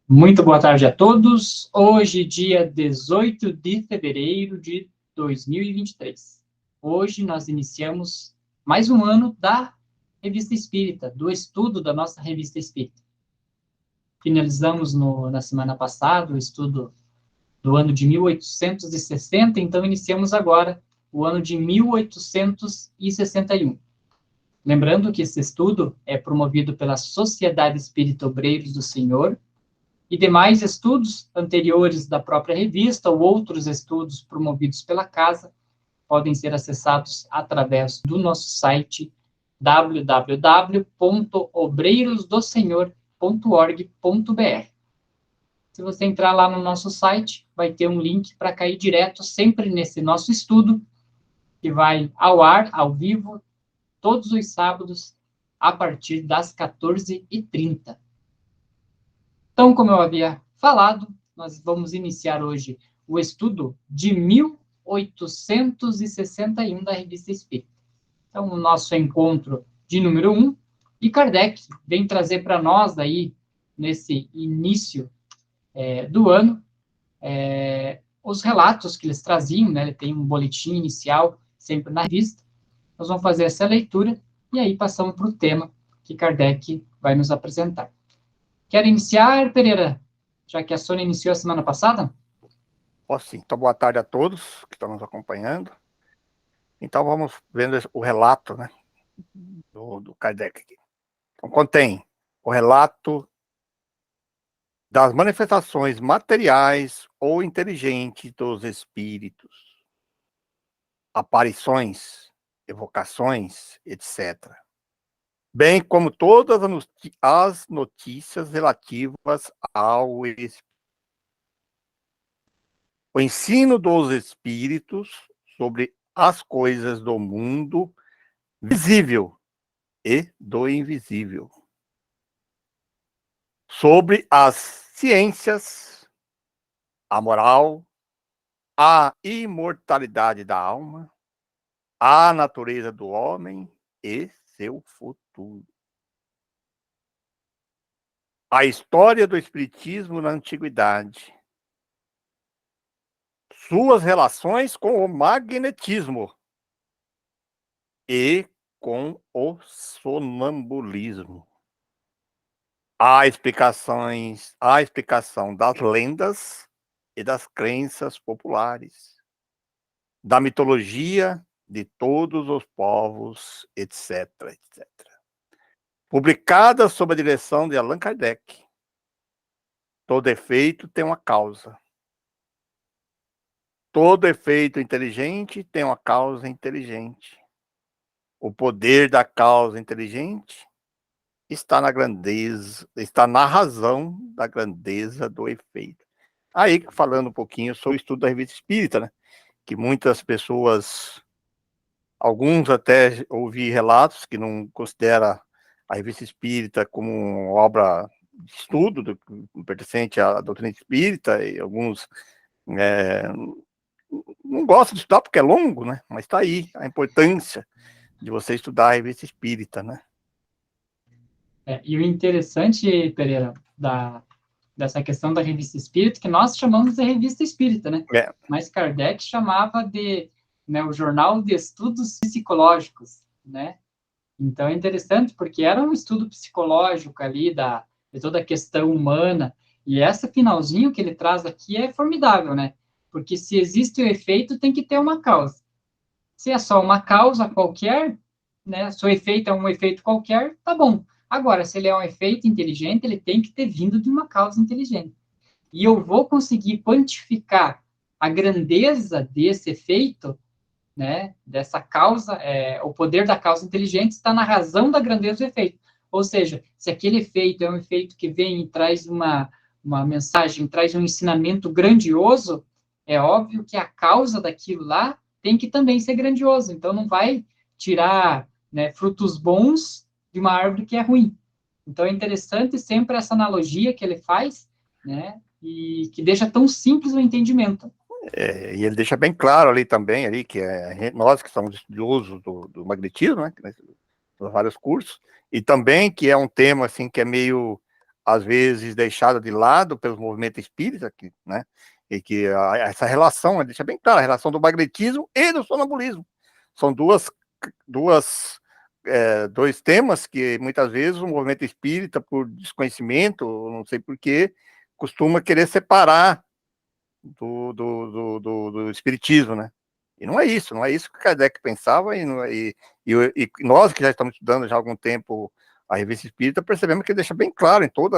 Muito boa tarde a todos. Hoje, dia 18 de fevereiro de 2023. Hoje nós iniciamos mais um ano da Revista Espírita, do estudo da nossa Revista Espírita. Finalizamos na semana passada o estudo do ano de 1860, então iniciamos agora o ano de 1861. Lembrando que esse estudo é promovido pela Sociedade Espírita Obreiros do Senhor, e demais estudos anteriores da própria revista ou outros estudos promovidos pela casa podem ser acessados através do nosso site www.obreirosdosenhor.org.br. Se você entrar lá no nosso site, vai ter um link para cair direto sempre nesse nosso estudo, que vai ao ar, ao vivo, todos os sábados, a partir das 14h30. Então, como eu havia falado, nós vamos iniciar hoje o estudo de 1861 da Revista Espírita. Então, o nosso encontro de número 1, e Kardec vem trazer para nós aí, nesse início do ano, os relatos que eles traziam, né? Ele tem um boletim inicial sempre na revista. Nós vamos fazer essa leitura e aí passamos para o tema que Kardec vai nos apresentar. Quer iniciar, Pereira? Já que a Sônia iniciou a semana passada? Posso sim. Então, boa tarde a todos que estão nos acompanhando. Então, vamos vendo o relato, né, do Kardec aqui. Então, contém o relato das manifestações materiais ou inteligentes dos espíritos, aparições, evocações, etc., bem como todas as notícias relativas ao espírito. O ensino dos espíritos sobre as coisas do mundo visível e do invisível, sobre as ciências, a moral, a imortalidade da alma, a natureza do homem e seu futuro. A história do espiritismo na antiguidade, suas relações com o magnetismo e com o sonambulismo. A explicação das lendas e das crenças populares, da mitologia de todos os povos, etc., etc. Publicada sob a direção de Allan Kardec. Todo efeito tem uma causa. Todo efeito inteligente tem uma causa inteligente. O poder da causa inteligente está na grandeza, está na razão da grandeza do efeito. Aí, falando um pouquinho sobre o estudo da Revista Espírita, né? Que muitas pessoas, alguns até ouvi relatos que não considera a Revista Espírita como uma obra de estudo pertencente à doutrina espírita, e alguns não gostam de estudar porque é longo, né? Mas está aí a importância de você estudar a Revista Espírita, né? E o interessante, Pereira, dessa questão da Revista Espírita, que nós chamamos de Revista Espírita, né? Mas Kardec chamava de, né, o Jornal de Estudos Psicológicos, né? Então é interessante porque era um estudo psicológico ali de toda a questão humana, e esse finalzinho que ele traz aqui é formidável, né? Porque se existe o efeito, tem que ter uma causa. Se é só uma causa qualquer, né? Se o efeito é um efeito qualquer, tá bom. Agora, se ele é um efeito inteligente, ele tem que ter vindo de uma causa inteligente. E eu vou conseguir quantificar a grandeza desse efeito, né? Dessa causa, o poder da causa inteligente está na razão da grandeza do efeito. Ou seja, se aquele efeito é um efeito que vem e traz uma mensagem, traz um ensinamento grandioso, é óbvio que a causa daquilo lá tem que também ser grandioso. Então, não vai tirar, né, frutos bons de uma árvore que é ruim. Então, é interessante sempre essa analogia que ele faz, né, e que deixa tão simples o entendimento. E ele deixa bem claro ali também, ali, que nós que somos estudiosos do magnetismo, né, nos vários cursos, e também que é um tema assim, que é meio às vezes deixada de lado pelo movimento espírita, né? E que essa relação, deixa bem clara, a relação do magnetismo e do sonambulismo. São dois temas que muitas vezes o movimento espírita, por desconhecimento, não sei porquê, costuma querer separar do espiritismo, né? E não é isso que Kardec pensava, e nós que já estamos estudando já há algum tempo a Revista Espírita, percebemos que deixa bem claro em todo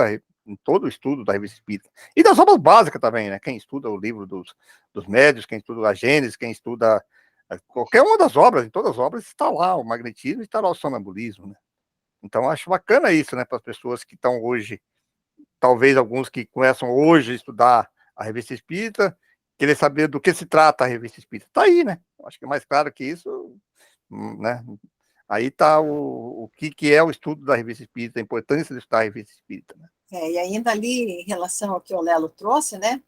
o estudo da Revista Espírita. E das obras básicas também, né? Quem estuda o livro dos médios, quem estuda a Gênesis, quem estuda qualquer uma das obras, em todas as obras está lá o magnetismo e está lá o sonambulismo, né? Então acho bacana isso, né? Para as pessoas que estão hoje, talvez alguns que começam hoje a estudar a Revista Espírita, querer saber do que se trata a Revista Espírita. Está aí, né? Acho que é mais claro que isso, né? Aí está o que é o estudo da Revista Espírita, a importância de estudar a Revista Espírita, né? E ainda ali, em relação ao que o Lelo trouxe, né?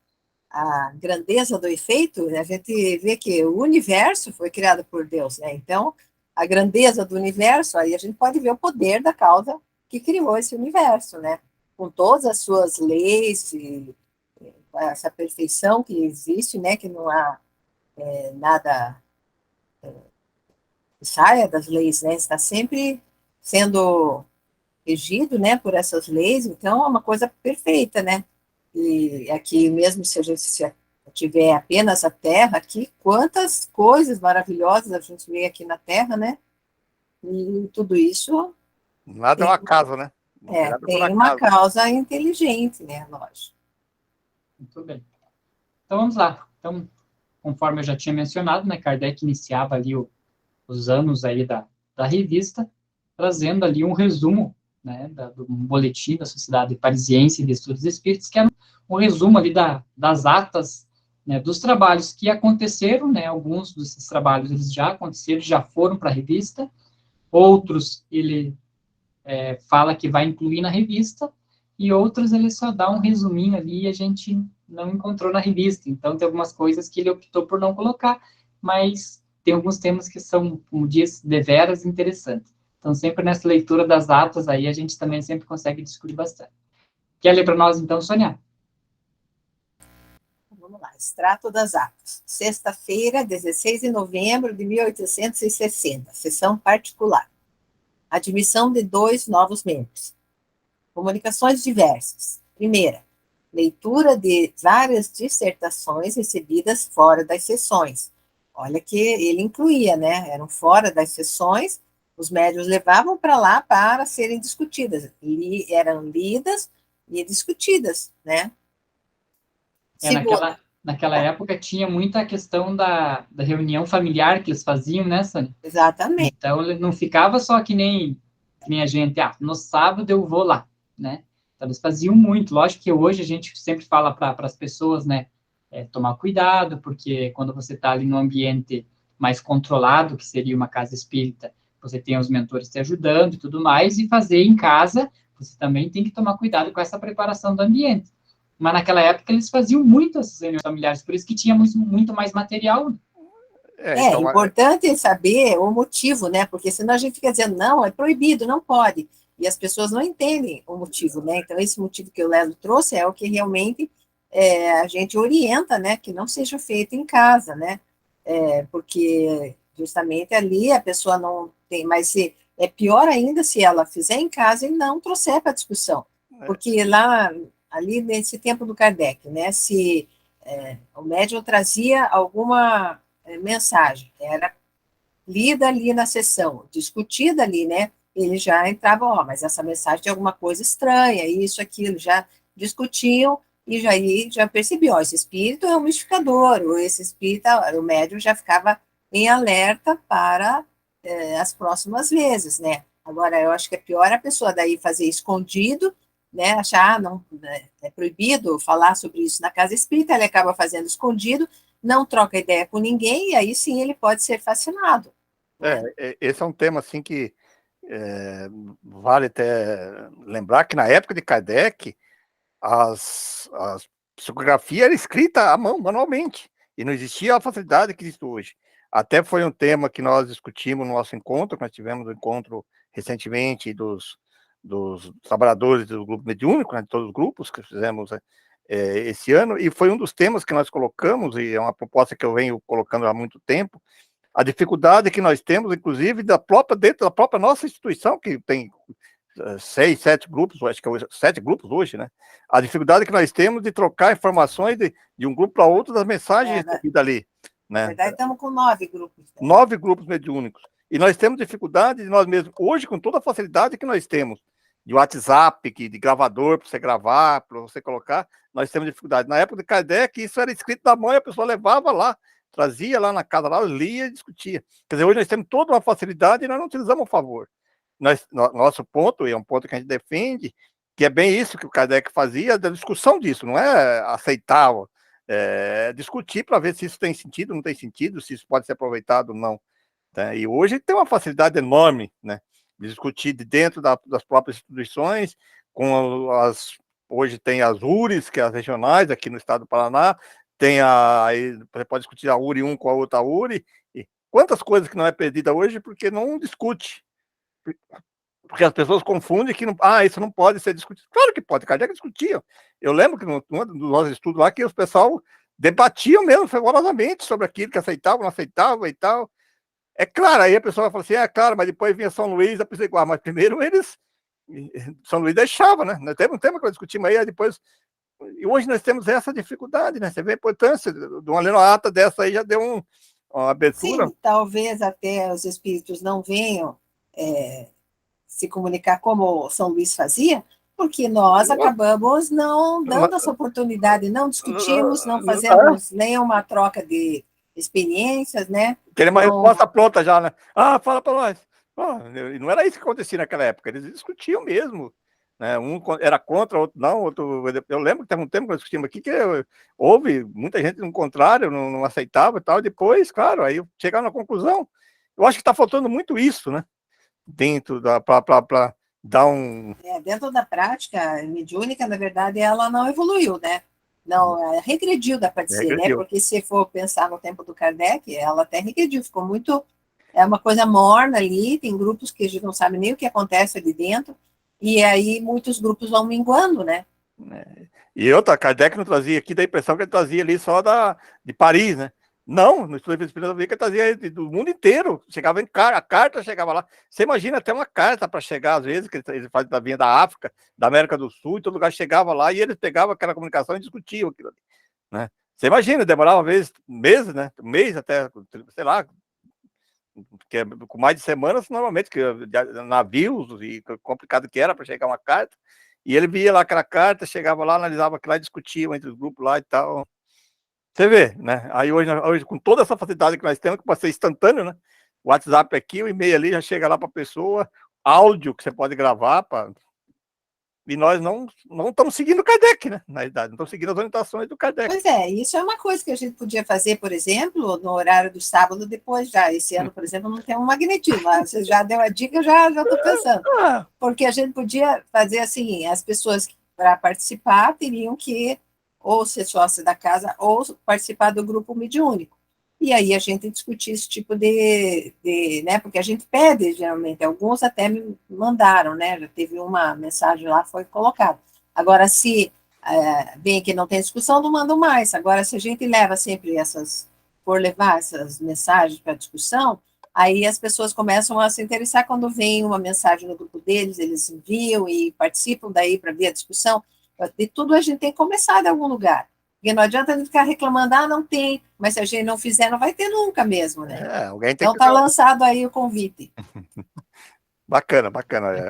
A grandeza do efeito, a gente vê que o universo foi criado por Deus, né? Então, a grandeza do universo, aí a gente pode ver o poder da causa que criou esse universo, né? Com todas as suas leis e essa perfeição que existe, né? Que não há nada que saia das leis, né? Está sempre sendo regido, né? Por essas leis. Então, é uma coisa perfeita, né? E aqui mesmo, se a gente tiver apenas a Terra aqui, quantas coisas maravilhosas a gente vê aqui na Terra, né? E tudo isso... Nada é um acaso, né? Tem uma causa inteligente, né? Lógico. Muito bem. Então, vamos lá. Então, conforme eu já tinha mencionado, né, Kardec iniciava ali os anos aí da revista, trazendo ali um resumo, né, do boletim da Sociedade Parisiense de Estudos Espíritas, que é um resumo ali das atas, né, dos trabalhos que aconteceram, né, alguns desses trabalhos eles já aconteceram, já foram para a revista, outros ele fala que vai incluir na revista, e outros ele só dá um resuminho ali e a gente não encontrou na revista. Então, tem algumas coisas que ele optou por não colocar, mas tem alguns temas que são, como diz, deveras interessantes. Então, sempre nessa leitura das atas aí, a gente também sempre consegue discutir bastante. Quer ler para nós, então, Sônia? Vamos lá. Extrato das atas. Sexta-feira, 16 de novembro de 1860. Sessão particular. Admissão de 2 novos membros. Comunicações diversas. Primeira, leitura de várias dissertações recebidas fora das sessões. Olha que ele incluía, né? Eram fora das sessões, os médiuns levavam para lá para serem discutidas. Eram lidas e discutidas, né? Naquela época tinha muita questão da reunião familiar que eles faziam, né, Sônia? Exatamente. Então, ele não ficava só que nem a gente, no sábado eu vou lá, né? Então, eles faziam muito. Lógico que hoje a gente sempre fala para as pessoas, né, tomar cuidado, porque quando você está ali num ambiente mais controlado, que seria uma casa espírita, você tem os mentores te ajudando e tudo mais, e fazer em casa, você também tem que tomar cuidado com essa preparação do ambiente. Mas naquela época eles faziam muito essas reuniões familiares, por isso que tinha muito mais material. Então, importante saber o motivo, né? Porque senão a gente fica dizendo, não, é proibido, não pode. E as pessoas não entendem o motivo, né? Então, esse motivo que o Lelo trouxe é o que realmente a gente orienta, né? Que não seja feito em casa, né? Porque justamente ali a pessoa não tem, mas é pior ainda se ela fizer em casa e não trouxer para discussão. Porque lá, ali nesse tempo do Kardec, né? Se o médium trazia alguma mensagem, era lida ali na sessão, discutida ali, né? Ele já entrava, mas essa mensagem tem alguma coisa estranha, isso, aquilo, já discutiam e já percebiam, esse espírito é um mistificador, ou esse espírito, o médium já ficava em alerta para as próximas vezes, né? Agora, eu acho que é pior a pessoa daí fazer escondido, né? Achar, não, é proibido falar sobre isso na casa espírita, ele acaba fazendo escondido, não troca ideia com ninguém, e aí sim ele pode ser fascinado. Esse é um tema assim que vale até lembrar que na época de Kardec, a psicografia era escrita à mão, manualmente, e não existia a facilidade que existe hoje. Até foi um tema que nós discutimos no nosso encontro, nós tivemos um encontro recentemente dos trabalhadores do grupo mediúnico, né, de todos os grupos que fizemos esse ano, e foi um dos temas que nós colocamos, e é uma proposta que eu venho colocando há muito tempo, a dificuldade que nós temos, inclusive, dentro da própria nossa instituição, que tem 6, 7 grupos, acho que é 7 grupos hoje, né? A dificuldade que nós temos de trocar informações de um grupo para outro das mensagens recebidas ali. Né? Na verdade, estamos com 9 grupos. Né? 9 grupos mediúnicos. E nós temos dificuldade de nós mesmos, hoje, com toda a facilidade que nós temos, de WhatsApp, de gravador para você gravar, para você colocar, nós temos dificuldade. Na época de Kardec, isso era escrito na mão e a pessoa levava lá, trazia lá na casa, lá, lia e discutia. Quer dizer, hoje nós temos toda uma facilidade e nós não utilizamos a favor. Nosso ponto, e é um ponto que a gente defende, que é bem isso que o Kardec fazia, da discussão disso, não é aceitar, discutir para ver se isso tem sentido, não tem sentido, se isso pode ser aproveitado ou não. Né? E hoje tem uma facilidade enorme, né, de discutir de dentro das próprias instituições, hoje tem as URIs, que é as regionais aqui no estado do Paraná, aí você pode discutir a URI 1 com a outra URI, e quantas coisas que não é perdida hoje porque não discute. Porque as pessoas confundem que isso não pode ser discutido. Claro que pode, Kardec discutia. Eu lembro que no nosso estudo lá, que os pessoal debatiam mesmo fervorosamente sobre aquilo que aceitavam, não aceitavam e tal. É claro, aí a pessoa vai falar assim, claro, mas depois vinha São Luís, a pessoa igual, mas primeiro São Luís deixava, né? Nós temos um tema que nós discutimos aí, depois... E hoje nós temos essa dificuldade, né? Você vê a importância de uma ata dessa aí, já deu uma abertura. Sim, talvez até os espíritos não venham se comunicar como São Luís fazia, porque nós acabamos não dando essa oportunidade, não discutimos, não fazemos nenhuma troca de experiências, né? Queremos uma resposta pronta já, né? Fala para nós. E não era isso que acontecia naquela época, eles discutiam mesmo. Né? Um era contra, outro não, outro... Eu lembro que teve um tempo que nós discutimos aqui que houve muita gente no contrário, não aceitava e tal, e depois, claro, aí chegaram na conclusão. Eu acho que está faltando muito isso, né? Dentro para dar um... dentro da prática mediúnica, na verdade, ela não evoluiu, né? Não, regrediu, dá para dizer, né? Porque se for pensar no tempo do Kardec, ela até regrediu, ficou muito... É uma coisa morna ali, tem grupos que a gente não sabe nem o que acontece ali dentro, e aí muitos grupos vão minguando, né? E Kardec não trazia aqui, da impressão que ele trazia ali só de Paris, né? Não, no estudo espírita eu vi que ele trazia do mundo inteiro, chegava a carta chegava lá. Você imagina até uma carta para chegar, às vezes, que ele vinha da África, da América do Sul, e todo lugar chegava lá, e ele pegava aquela comunicação e discutia aquilo ali, né? Você imagina, demorava às vezes meses, né? Um mês até, sei lá, porque com mais de semanas, normalmente, que navios, e complicado que era para chegar uma carta, e ele via lá aquela carta, chegava lá, analisava aquilo lá, e discutia entre os grupos lá e tal. Você vê, né? Aí hoje, com toda essa facilidade que nós temos, que pode ser instantâneo, né? O WhatsApp aqui, o e-mail ali, já chega lá para a pessoa, áudio que você pode gravar, e nós não estamos seguindo o Kardec, né? Na verdade, não estamos seguindo as orientações do Kardec. Pois isso é uma coisa que a gente podia fazer, por exemplo, no horário do sábado, depois já. Esse ano, por exemplo, não tem um magnetismo. Você já deu a dica, eu já estou pensando. Porque a gente podia fazer assim, as pessoas para participar teriam que ou ser sócia da casa ou participar do grupo mediúnico. E aí a gente discutir esse tipo né? Porque a gente pede, geralmente, alguns até me mandaram, né? Já teve uma mensagem lá, foi colocada. Agora, se bem que não tem discussão, não mandam mais. Agora, se a gente leva sempre por levar essas mensagens para discussão, aí as pessoas começam a se interessar quando vem uma mensagem no grupo deles, eles enviam e participam daí para ver a discussão. De tudo a gente tem que começar de algum lugar. Porque não adianta a gente ficar reclamando, não tem, mas se a gente não fizer, não vai ter nunca mesmo, né? Alguém tem então está lançado aí o convite. Bacana.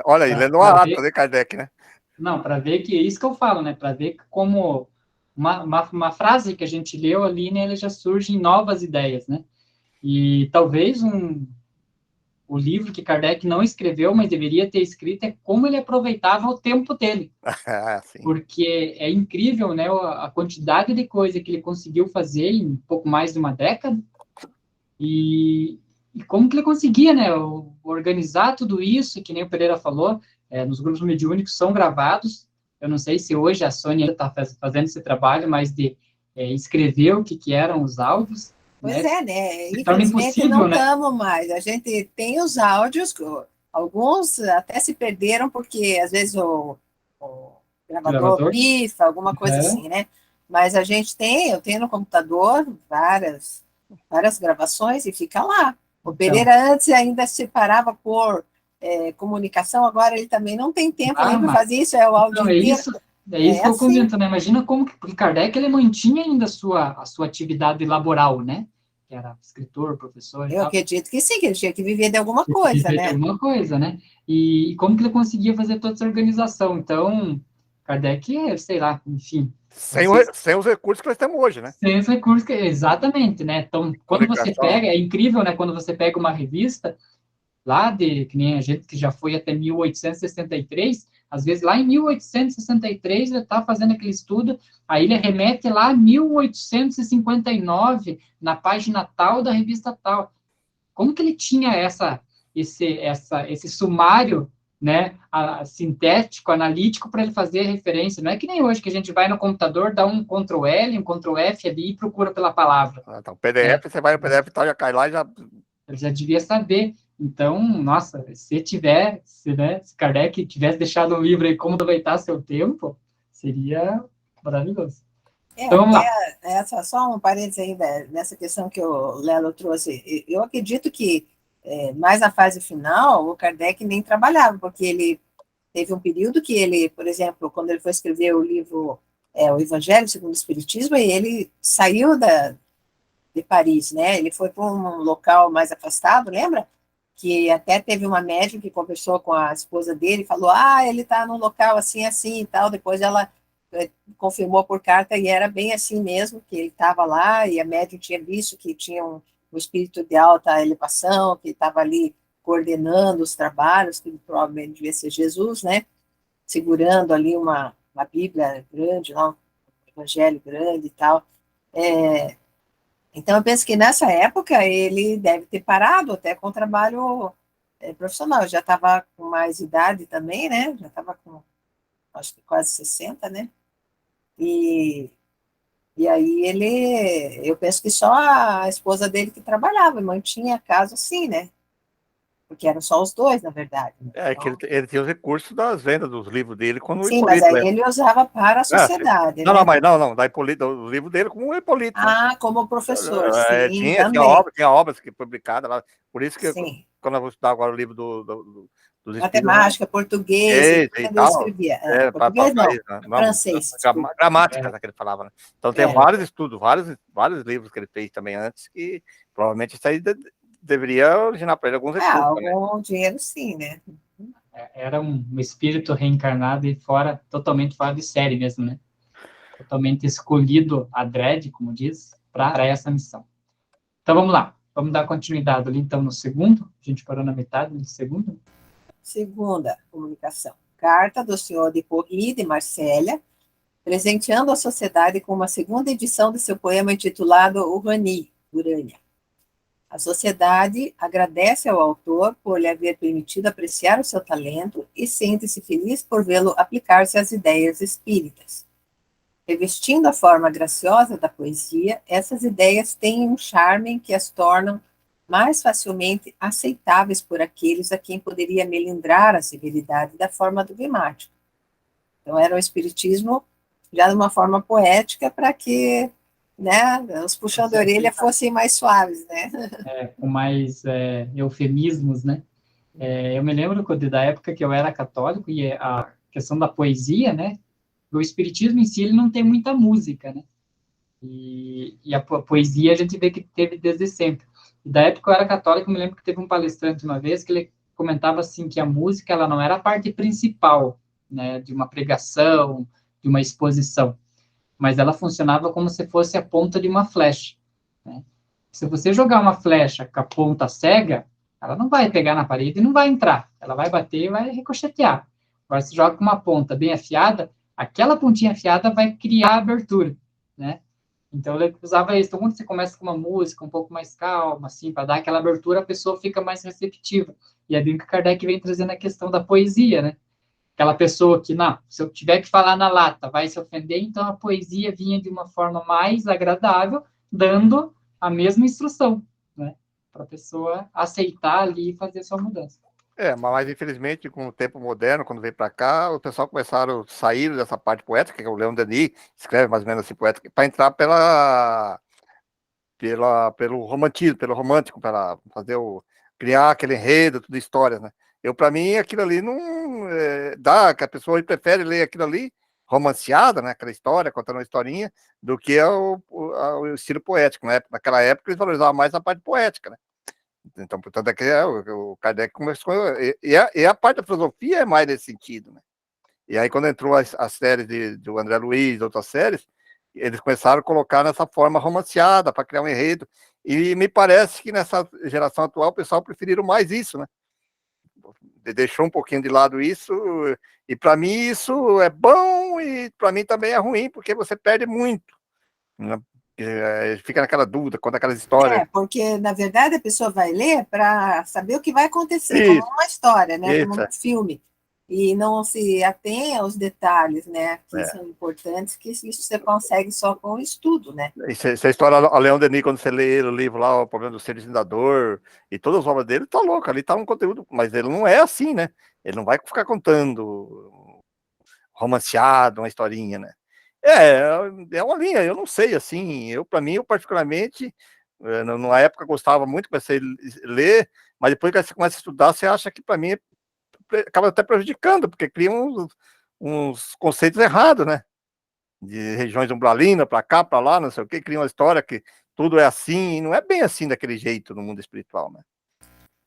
Olha aí, lendo uma ata de Kardec, né? Não, para ver que é isso que eu falo, né? Para ver como uma frase que a gente leu ali, né, ela já surge em novas ideias, né? E talvez o livro que Kardec não escreveu, mas deveria ter escrito, é como ele aproveitava o tempo dele. Porque é incrível, né, a quantidade de coisa que ele conseguiu fazer em um pouco mais de uma década, e como que ele conseguia, né, organizar tudo isso, que nem o Pereira falou, nos grupos mediúnicos são gravados. Eu não sei se hoje a Sônia está fazendo esse trabalho, mas de escrever o que eram os áudios. Pois né? Infelizmente não estamos mais. A gente tem os áudios Alguns até se perderam porque, às vezes, o gravador pifa, alguma coisa assim, né? Mas a gente eu tenho no computador várias gravações e fica lá. O Pereira antes ainda separava por comunicação, agora ele também não tem tempo nem para fazer isso, é o áudio inteiro. É isso que eu comento, né? Imagina como que, porque Kardec ele mantinha ainda a sua atividade laboral, né? Que era escritor, professor e tal. Eu acredito que sim, que ele tinha que viver de alguma coisa, né? De alguma coisa, né? E como que ele conseguia fazer toda essa organização? Então, Kardec, sei lá, enfim. Sem os recursos que nós temos hoje, né? Sem os recursos, exatamente, né? Então, quando você pega, é incrível, né? Quando você pega uma revista lá que nem a gente que já foi até 1863, às vezes lá em 1863 ele está fazendo aquele estudo, aí ele remete lá a 1859, na página tal da revista tal. Como que ele tinha esse sumário, né, sintético, analítico, para ele fazer a referência? Não é que nem hoje, que a gente vai no computador, dá um Ctrl+L, um Ctrl+F ali e procura pela palavra. Então, PDF, você vai no PDF e tal, já cai lá e já... Eu já devia saber. Então, nossa, se Kardec tivesse deixado um livro aí, Como Aproveitar Seu Tempo, seria maravilhoso. Então, vamos lá. Só um parênteses aí nessa questão que o Lelo trouxe. Eu acredito que, mais na fase final, o Kardec nem trabalhava, porque ele teve um período que ele, por exemplo, quando ele foi escrever o livro O Evangelho segundo o Espiritismo, ele saiu de Paris, né? Ele foi para um local mais afastado, lembra? Que até teve uma médium que conversou com a esposa dele, falou, ele está num local assim, assim e tal. Depois ela confirmou por carta e era bem assim mesmo, que ele estava lá e a médium tinha visto que tinha um espírito de alta elevação, que estava ali coordenando os trabalhos, que provavelmente devia ser Jesus, né? Segurando ali uma Bíblia grande, um Evangelho grande e tal. Então, eu penso que nessa época ele deve ter parado até com o trabalho profissional. Já estava com mais idade também, né? Já estava com, acho que quase 60, né? E aí eu penso que só a esposa dele que trabalhava, mantinha a casa assim, né? Porque eram só os dois, na verdade. Né? Então, que ele tinha os recursos das vendas dos livros dele quando sim, o Hipólito, mas aí ele usava para a sociedade. Não, né? não, da Hipólito, o livro dele como o Hipólito. Ah, como professor, sim, tinha obras que publicadas lá, por isso que quando eu vou estudar agora o livro dos matemática, português, e tal, escrevia. Português não, francês. Gramática, que ele falava, né? Então tem vários estudos, vários livros que ele fez também antes, que provavelmente isso aí deveria originar para ele alguns recursos. Algum dinheiro sim, né? Era um espírito reencarnado e totalmente fora de série mesmo, né? Totalmente escolhido adrede, como diz, para essa missão. Então, vamos lá. Vamos dar continuidade ali, então, no segundo. A gente parou na metade do segundo. Segunda comunicação. Carta do senhor de Porri, de Marsella, presenteando a sociedade com uma segunda edição de seu poema intitulado Urania. A sociedade agradece ao autor por lhe haver permitido apreciar o seu talento e sente-se feliz por vê-lo aplicar-se às ideias espíritas. Revestindo a forma graciosa da poesia, essas ideias têm um charme que as tornam mais facilmente aceitáveis por aqueles a quem poderia melindrar a severidade da forma dogmática. Então, era o espiritismo já de uma forma poética para que, né, os puxão de orelha fossem mais suaves, né? Com mais eufemismos, né? Eu me lembro da época que eu era católico e a questão da poesia, né? O espiritismo em si, ele não tem muita música, né? E a poesia a gente vê que teve desde sempre. E da época que eu era católico, eu me lembro que teve um palestrante uma vez que ele comentava assim que a música ela não era a parte principal, né, de uma pregação, de uma exposição, mas ela funcionava como se fosse a ponta de uma flecha, né? Se você jogar uma flecha com a ponta cega, ela não vai pegar na parede e não vai entrar, ela vai bater e vai ricochetear. Agora, se joga com uma ponta bem afiada, aquela pontinha afiada vai criar abertura, né? Então, ele usava isso. Então, quando você começa com uma música um pouco mais calma, assim, para dar aquela abertura, a pessoa fica mais receptiva. E é bem que Kardec vem trazendo a questão da poesia, né? Aquela pessoa que, não, se eu tiver que falar na lata, vai se ofender, então a poesia vinha de uma forma mais agradável, dando a mesma instrução, né? Para a pessoa aceitar ali e fazer sua mudança. Mas infelizmente, com o tempo moderno, quando veio para cá, o pessoal começaram a sair dessa parte poética, que é o Leon Denis escreve mais ou menos assim poética, para entrar pelo romantismo, pelo romântico, para fazer criar aquele enredo, tudo histórias, né? Para mim, aquilo ali não dá, que a pessoa prefere ler aquilo ali, romanceada, né? Aquela história, contando uma historinha, do que o estilo poético, né? Naquela época, eles valorizavam mais a parte poética, né? Então, portanto, aqui o Kardec começou. E a parte da filosofia é mais nesse sentido, né? E aí, quando entrou a série do André Luiz, outras séries, eles começaram a colocar nessa forma romanceada, para criar um enredo. E me parece que nessa geração atual, o pessoal preferiram mais isso, né? Deixou um pouquinho de lado isso, e para mim isso é bom, e para mim também é ruim, porque você perde muito, né? Fica naquela dúvida, conta aquelas histórias. Porque, na verdade, a pessoa vai ler para saber o que vai acontecer, como uma história, né? Como um filme. E não se atém aos detalhes, né? Que são importantes, que isso você consegue só com o estudo, né? Essa história, a Leon Denis, quando você lê o livro lá, O Problema do Ser Legislador, e todas as obras dele, tá louco, ali tá um conteúdo, mas ele não é assim, né? Ele não vai ficar contando romanceado, uma historinha, né? É uma linha, eu não sei, assim, para mim, eu particularmente, na época gostava muito, comecei a ler, mas depois que você começa a estudar, você acha que para mim acaba até prejudicando, porque cria uns conceitos errados, né? De regiões umbralinas, para cá, para lá, não sei o que, cria uma história que tudo é assim, e não é bem assim daquele jeito no mundo espiritual, né?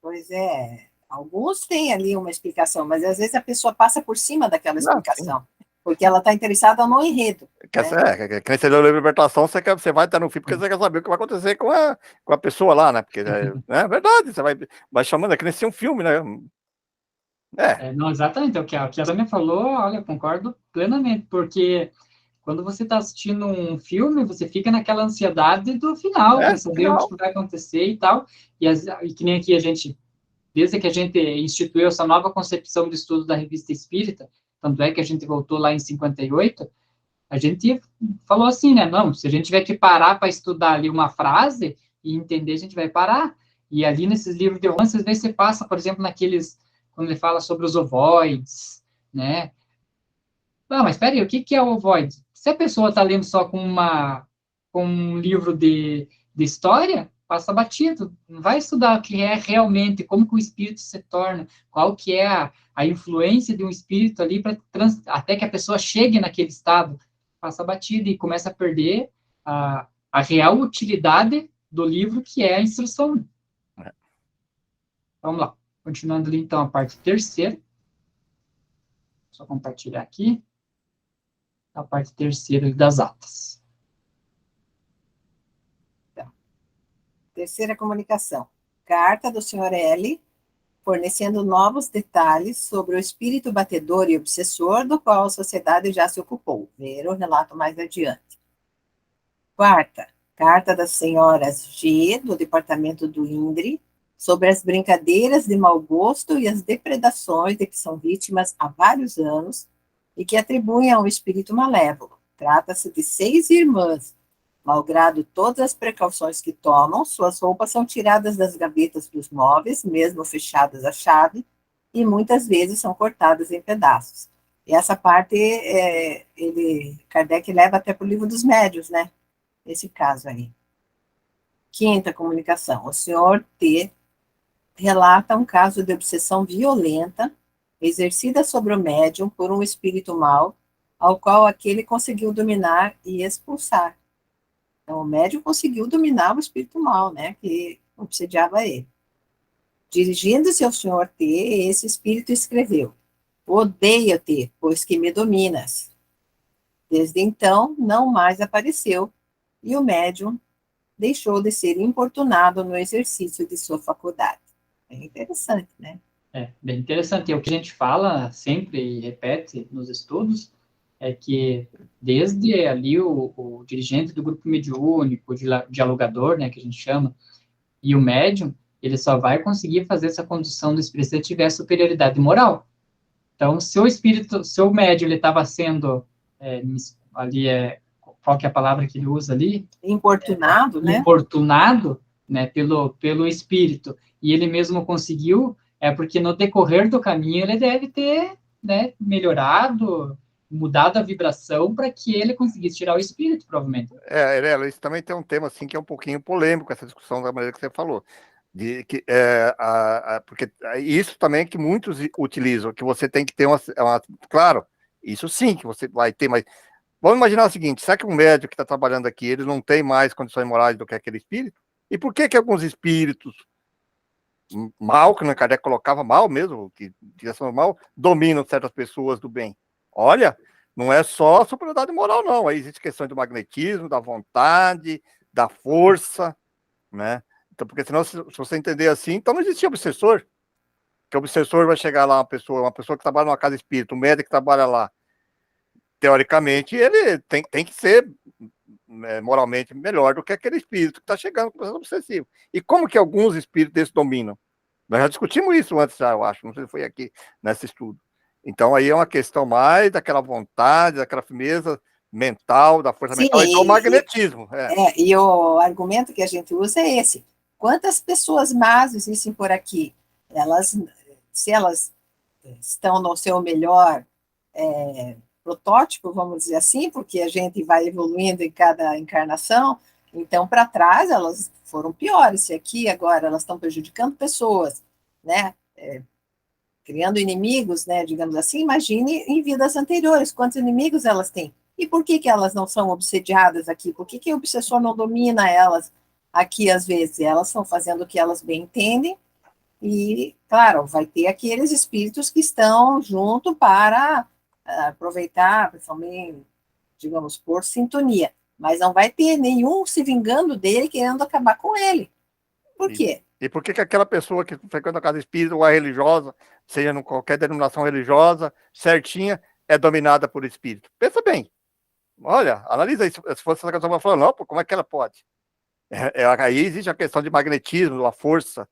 Pois é, alguns têm ali uma explicação, mas às vezes a pessoa passa por cima daquela explicação, porque ela está interessada no enredo. Quem você leu a Libertação, você vai estar no filme porque você quer saber o que vai acontecer com a pessoa lá, né? Porque é verdade, você vai chamando, é que nem ser um filme, né? Não, exatamente, o que a Tânia falou, olha, eu concordo plenamente, porque quando você está assistindo um filme, você fica naquela ansiedade do final, para saber o que vai acontecer e tal, e que nem aqui a gente, desde que a gente instituiu essa nova concepção de estudo da Revista Espírita, tanto é que a gente voltou lá em 58, a gente falou assim, né, não, se a gente tiver que parar para estudar ali uma frase e entender, a gente vai parar, e ali nesses livros de romances, às vezes você passa, por exemplo, quando ele fala sobre os ovoides, né, mas espera aí, o que é o ovoide? Se a pessoa está lendo só com um livro de história, passa batido. Não vai estudar o que é realmente, como que o espírito se torna, qual que é a influência de um espírito ali até que a pessoa chegue naquele estado. Passa batido e começa a perder a real utilidade do livro, que é a instrução. Vamos lá. Continuando ali, então, a parte terceira. Só compartilhar aqui. A parte terceira das atas. Então, terceira comunicação. Carta do Sr. L., fornecendo novos detalhes sobre o espírito batedor e obsessor do qual a sociedade já se ocupou. Ver o relato mais adiante. Quarta, carta das senhoras G., do departamento do INDRE, sobre as brincadeiras de mau gosto e as depredações de que são vítimas há vários anos e que atribuem ao espírito malévolo. Trata-se de 6 irmãs. Malgrado todas as precauções que tomam, suas roupas são tiradas das gavetas dos móveis, mesmo fechadas à chave, e muitas vezes são cortadas em pedaços. E essa parte, Kardec leva até para o livro dos médiuns, né? Esse caso aí. Quinta comunicação. O senhor T. relata um caso de obsessão violenta exercida sobre o médium por um espírito mau, ao qual aquele conseguiu dominar e expulsar. Então, o médium conseguiu dominar o espírito mau, né, que obsediava ele. Dirigindo-se ao senhor T., esse espírito escreveu: odeio-te, pois que me dominas. Desde então, não mais apareceu, e o médium deixou de ser importunado no exercício de sua faculdade. É interessante, né? Bem interessante. E o que a gente fala sempre e repete nos estudos é que desde ali o dirigente do grupo mediúnico, o dialogador, né, que a gente chama, e o médium, ele só vai conseguir fazer essa condução do espírito se ele tiver superioridade moral. Então, se o médium, ele estava sendo ali, qual que é a palavra que ele usa ali? Importunado, né? Importunado, né, pelo espírito, e ele mesmo conseguiu é porque no decorrer do caminho ele deve ter, né, melhorado, mudado a vibração para que ele conseguisse tirar o espírito, provavelmente. Isso também tem um tema assim que é um pouquinho polêmico, essa discussão da maneira que você falou. Porque isso também é que muitos utilizam, que você tem que ter claro, isso sim que você vai ter, mas vamos imaginar o seguinte: será que um médico que está trabalhando aqui, ele não tem mais condições morais do que aquele espírito? E por que alguns espíritos mal, que o Kardec colocava mal mesmo, que são mal, dominam certas pessoas do bem? Olha, não é só a superioridade moral, não. Aí existe questão do magnetismo, da vontade, da força, né? Então, porque senão, se você entender assim, então não existia obsessor. Que o obsessor vai chegar lá, uma pessoa que trabalha numa casa espírita, um médico que trabalha lá, teoricamente, ele tem que ser moralmente melhor do que aquele espírito que está chegando com o processo obsessivo. E como que alguns espíritos desses dominam? Nós já discutimos isso antes, eu acho, não sei se foi aqui nesse estudo. Então, aí é uma questão mais daquela vontade, daquela firmeza mental, da força mental e do magnetismo. E o argumento que a gente usa é esse. Quantas pessoas más existem por aqui? Se elas estão no seu melhor protótipo, vamos dizer assim, porque a gente vai evoluindo em cada encarnação, então, para trás, elas foram piores. Se aqui, agora, elas estão prejudicando pessoas, né? Criando inimigos, né, digamos assim, imagine em vidas anteriores, quantos inimigos elas têm. E por que elas não são obsediadas aqui? Por que o obsessor não domina elas aqui, às vezes? Elas estão fazendo o que elas bem entendem, e, claro, vai ter aqueles espíritos que estão junto para aproveitar, principalmente, digamos, por sintonia. Mas não vai ter nenhum se vingando dele, querendo acabar com ele. Por quê? E por que aquela pessoa que frequenta a casa espírita ou a religiosa, seja em qualquer denominação religiosa, certinha, é dominada por espírito? Pensa bem. Olha, analisa isso. Se fosse essa questão, falando, não, como é que ela pode? Aí existe a questão de magnetismo, a força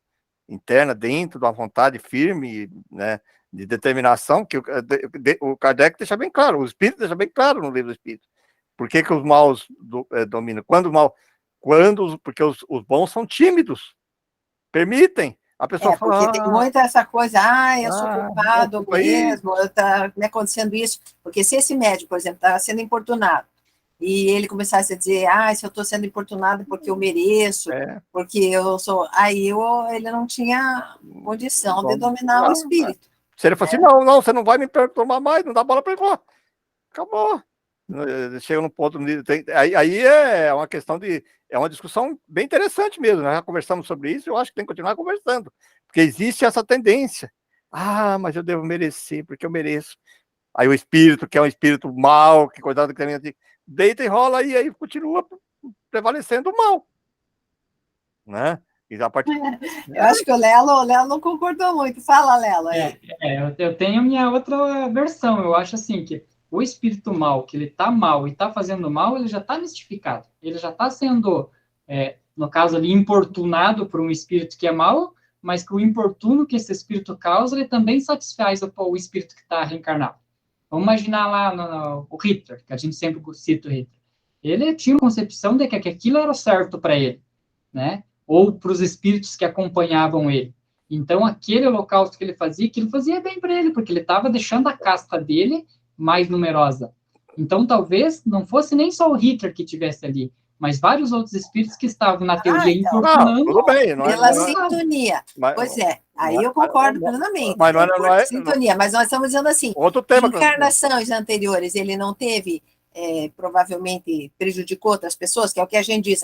interna dentro de uma vontade firme, né, de determinação, que o Kardec deixa bem claro, o Espírito deixa bem claro no livro do Espírito. Por que os maus dominam? Porque os bons são tímidos, permitem. A pessoa fala, porque tem muita essa coisa, eu sou culpado mesmo, está me acontecendo isso. Porque se esse médico, por exemplo, está sendo importunado, e ele começasse a dizer, se eu estou sendo importunado porque eu mereço, porque eu sou... Aí ele não tinha condição de dominar o espírito. Se ele fosse assim, não, você não vai me perturbar mais, não dá bola para ele, acabou. Chega num ponto... Aí é uma questão de... É uma discussão bem interessante mesmo, nós já conversamos sobre isso, eu acho que tem que continuar conversando, porque existe essa tendência. Mas eu devo merecer, porque eu mereço. Aí o espírito, que é um espírito mau, que cuidado que tem, deita e rola, e aí continua prevalecendo o mal. Né? E a partir... Eu acho que o Lelo não concordou muito. Fala, Lelo. Eu tenho minha outra versão. Eu acho assim que o espírito mal, que ele está mal e está fazendo mal, ele já está mistificado. Ele já está sendo, no caso ali, importunado por um espírito que é mal, mas que o importuno que esse espírito causa, ele também satisfaz o espírito que está reencarnado. Vamos imaginar lá o Hitler, que a gente sempre cita o Hitler. Ele tinha uma concepção de que aquilo era certo para ele, né? Ou para os espíritos que acompanhavam ele. Então, aquele holocausto que ele fazia, aquilo fazia bem para ele, porque ele estava deixando a casta dele mais numerosa. Então, talvez não fosse nem só o Hitler que tivesse ali, mas vários outros espíritos que estavam na teoria importunando. Tudo bem, pela sintonia. Pois aí eu concordo plenamente. Mas não é sintonia, mas nós estamos dizendo assim, outro tema, encarnações anteriores, ele não teve, provavelmente prejudicou outras pessoas, que é o que a gente diz,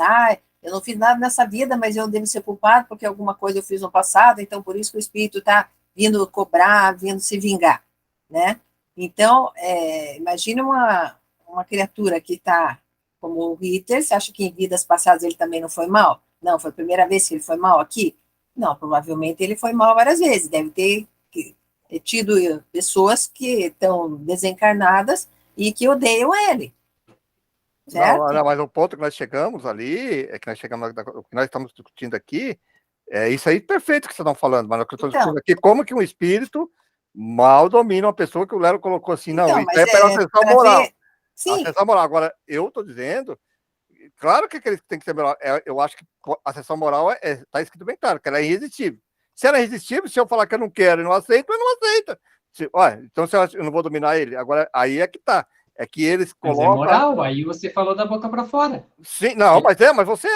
eu não fiz nada nessa vida, mas eu devo ser culpado porque alguma coisa eu fiz no passado, então por isso que o espírito está vindo cobrar, vindo se vingar, né? Então, imagine uma criatura que está como o Hitler, você acha que em vidas passadas ele também não foi mal? Não, foi a primeira vez que ele foi mal aqui? Não, provavelmente ele foi mal várias vezes, deve ter tido pessoas que estão desencarnadas e que odeiam ele. Não, mas o ponto que nós chegamos ali, o que nós estamos discutindo aqui, é isso aí perfeito que vocês estão falando, mas o que eu estou discutindo aqui, como que um espírito mal domina uma pessoa que o Lero colocou assim, não, isso é pela ascensão moral. Sim. Ascensão moral. Agora, eu estou dizendo, claro que ele tem que ser moral, eu acho que a ascensão moral está escrito bem claro, que ela é irresistível. Se ela é irresistível, se eu falar que eu não quero e não aceito, eu não aceita. Então se eu não vou dominar ele. Agora, aí é que tá. É que eles colocam... Mas é moral, aí você falou da boca para fora. Sim, não, mas você...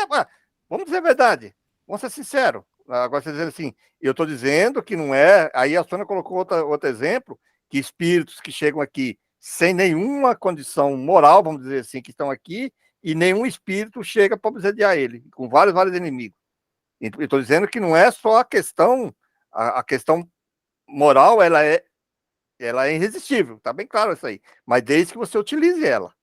Vamos dizer a verdade. Vamos ser sinceros. Agora você dizendo assim, eu estou dizendo que não é... Aí a Sônia colocou outro exemplo, que espíritos que chegam aqui sem nenhuma condição moral, vamos dizer assim, que estão aqui, e nenhum espírito chega para obsediar ele, com vários inimigos. Estou dizendo que não é só a questão moral, ela é irresistível, tá bem claro isso aí, mas desde que você utilize ela.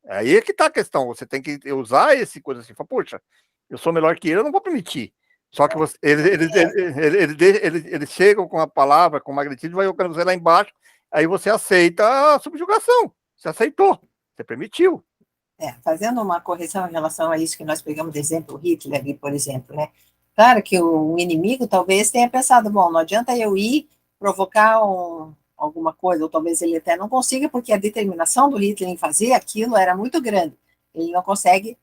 Aí é que tá a questão, você tem que usar esse coisa assim, fala, poxa, eu sou melhor que ele, eu não vou permitir. Só que eles chegam com a palavra, com o magnetismo, vai colocando você lá embaixo, aí você aceita a subjugação, você aceitou, você permitiu. Fazendo uma correção em relação a isso que nós pegamos de exemplo, Hitler ali, por exemplo, né? Claro que o inimigo talvez tenha pensado, bom, não adianta eu ir provocar alguma coisa, ou talvez ele até não consiga, porque a determinação do Hitler em fazer aquilo era muito grande. Ele não consegue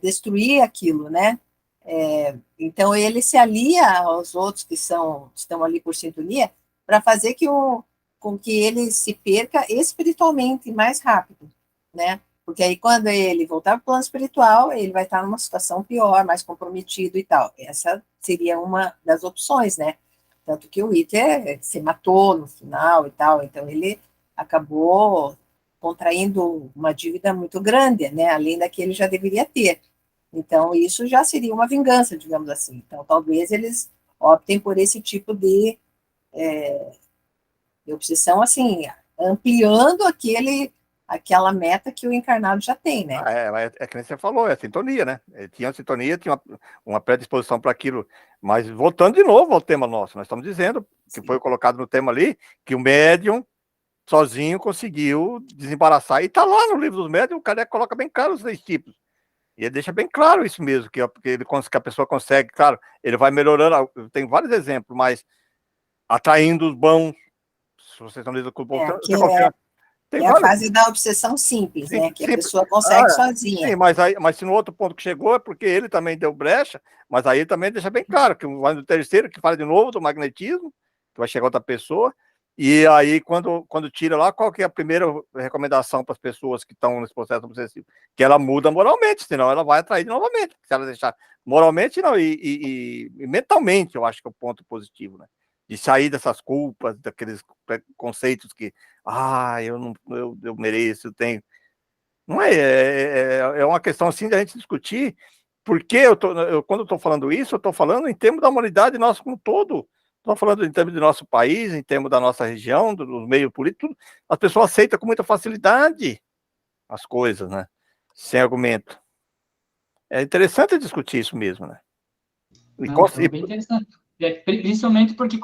destruir aquilo, né? Então ele se alia aos outros que estão ali por sintonia para fazer com que ele se perca espiritualmente mais rápido, né? Porque aí, quando ele voltar para o plano espiritual, ele vai estar numa situação pior, mais comprometido e tal. Essa seria uma das opções, né? Tanto que o Hitler se matou no final e tal, então ele acabou contraindo uma dívida muito grande, né? Além da que ele já deveria ter. Então, isso já seria uma vingança, digamos assim. Então, talvez eles optem por esse tipo de obsessão, assim, ampliando aquela meta que o encarnado já tem, né? É que nem você falou, é sintonia, né? Tinha uma sintonia, tinha uma predisposição para aquilo, mas voltando de novo ao tema nosso, nós estamos dizendo, que foi colocado no tema ali, que o médium sozinho conseguiu desembaraçar, e está lá no livro dos médiums, o Kardec coloca bem claro os 3 tipos, e ele deixa bem claro isso mesmo, que a pessoa consegue, claro, ele vai melhorando, tem vários exemplos, mas atraindo os bons, se vocês estão lendo com o povo, a fase da obsessão simples, né? Que a pessoa consegue sozinha. Sim, mas se no outro ponto que chegou é porque ele também deu brecha, mas aí também deixa bem claro que vai no terceiro, que fala de novo do magnetismo, que vai chegar outra pessoa, e aí quando tira lá, qual que é a primeira recomendação para as pessoas que estão nesse processo obsessivo? Que ela muda moralmente, senão ela vai atrair novamente. Se ela deixar moralmente, não, e mentalmente, eu acho que é o ponto positivo, né? De sair dessas culpas, daqueles conceitos que eu mereço, eu tenho. Não é uma questão assim da gente discutir, porque quando eu estou falando isso, eu estou falando em termos da humanidade nossa como um todo. Estou falando em termos do nosso país, em termos da nossa região, do meio político, as pessoas aceitam com muita facilidade as coisas, né? Sem argumento. É interessante discutir isso mesmo, né? É bem interessante. Principalmente porque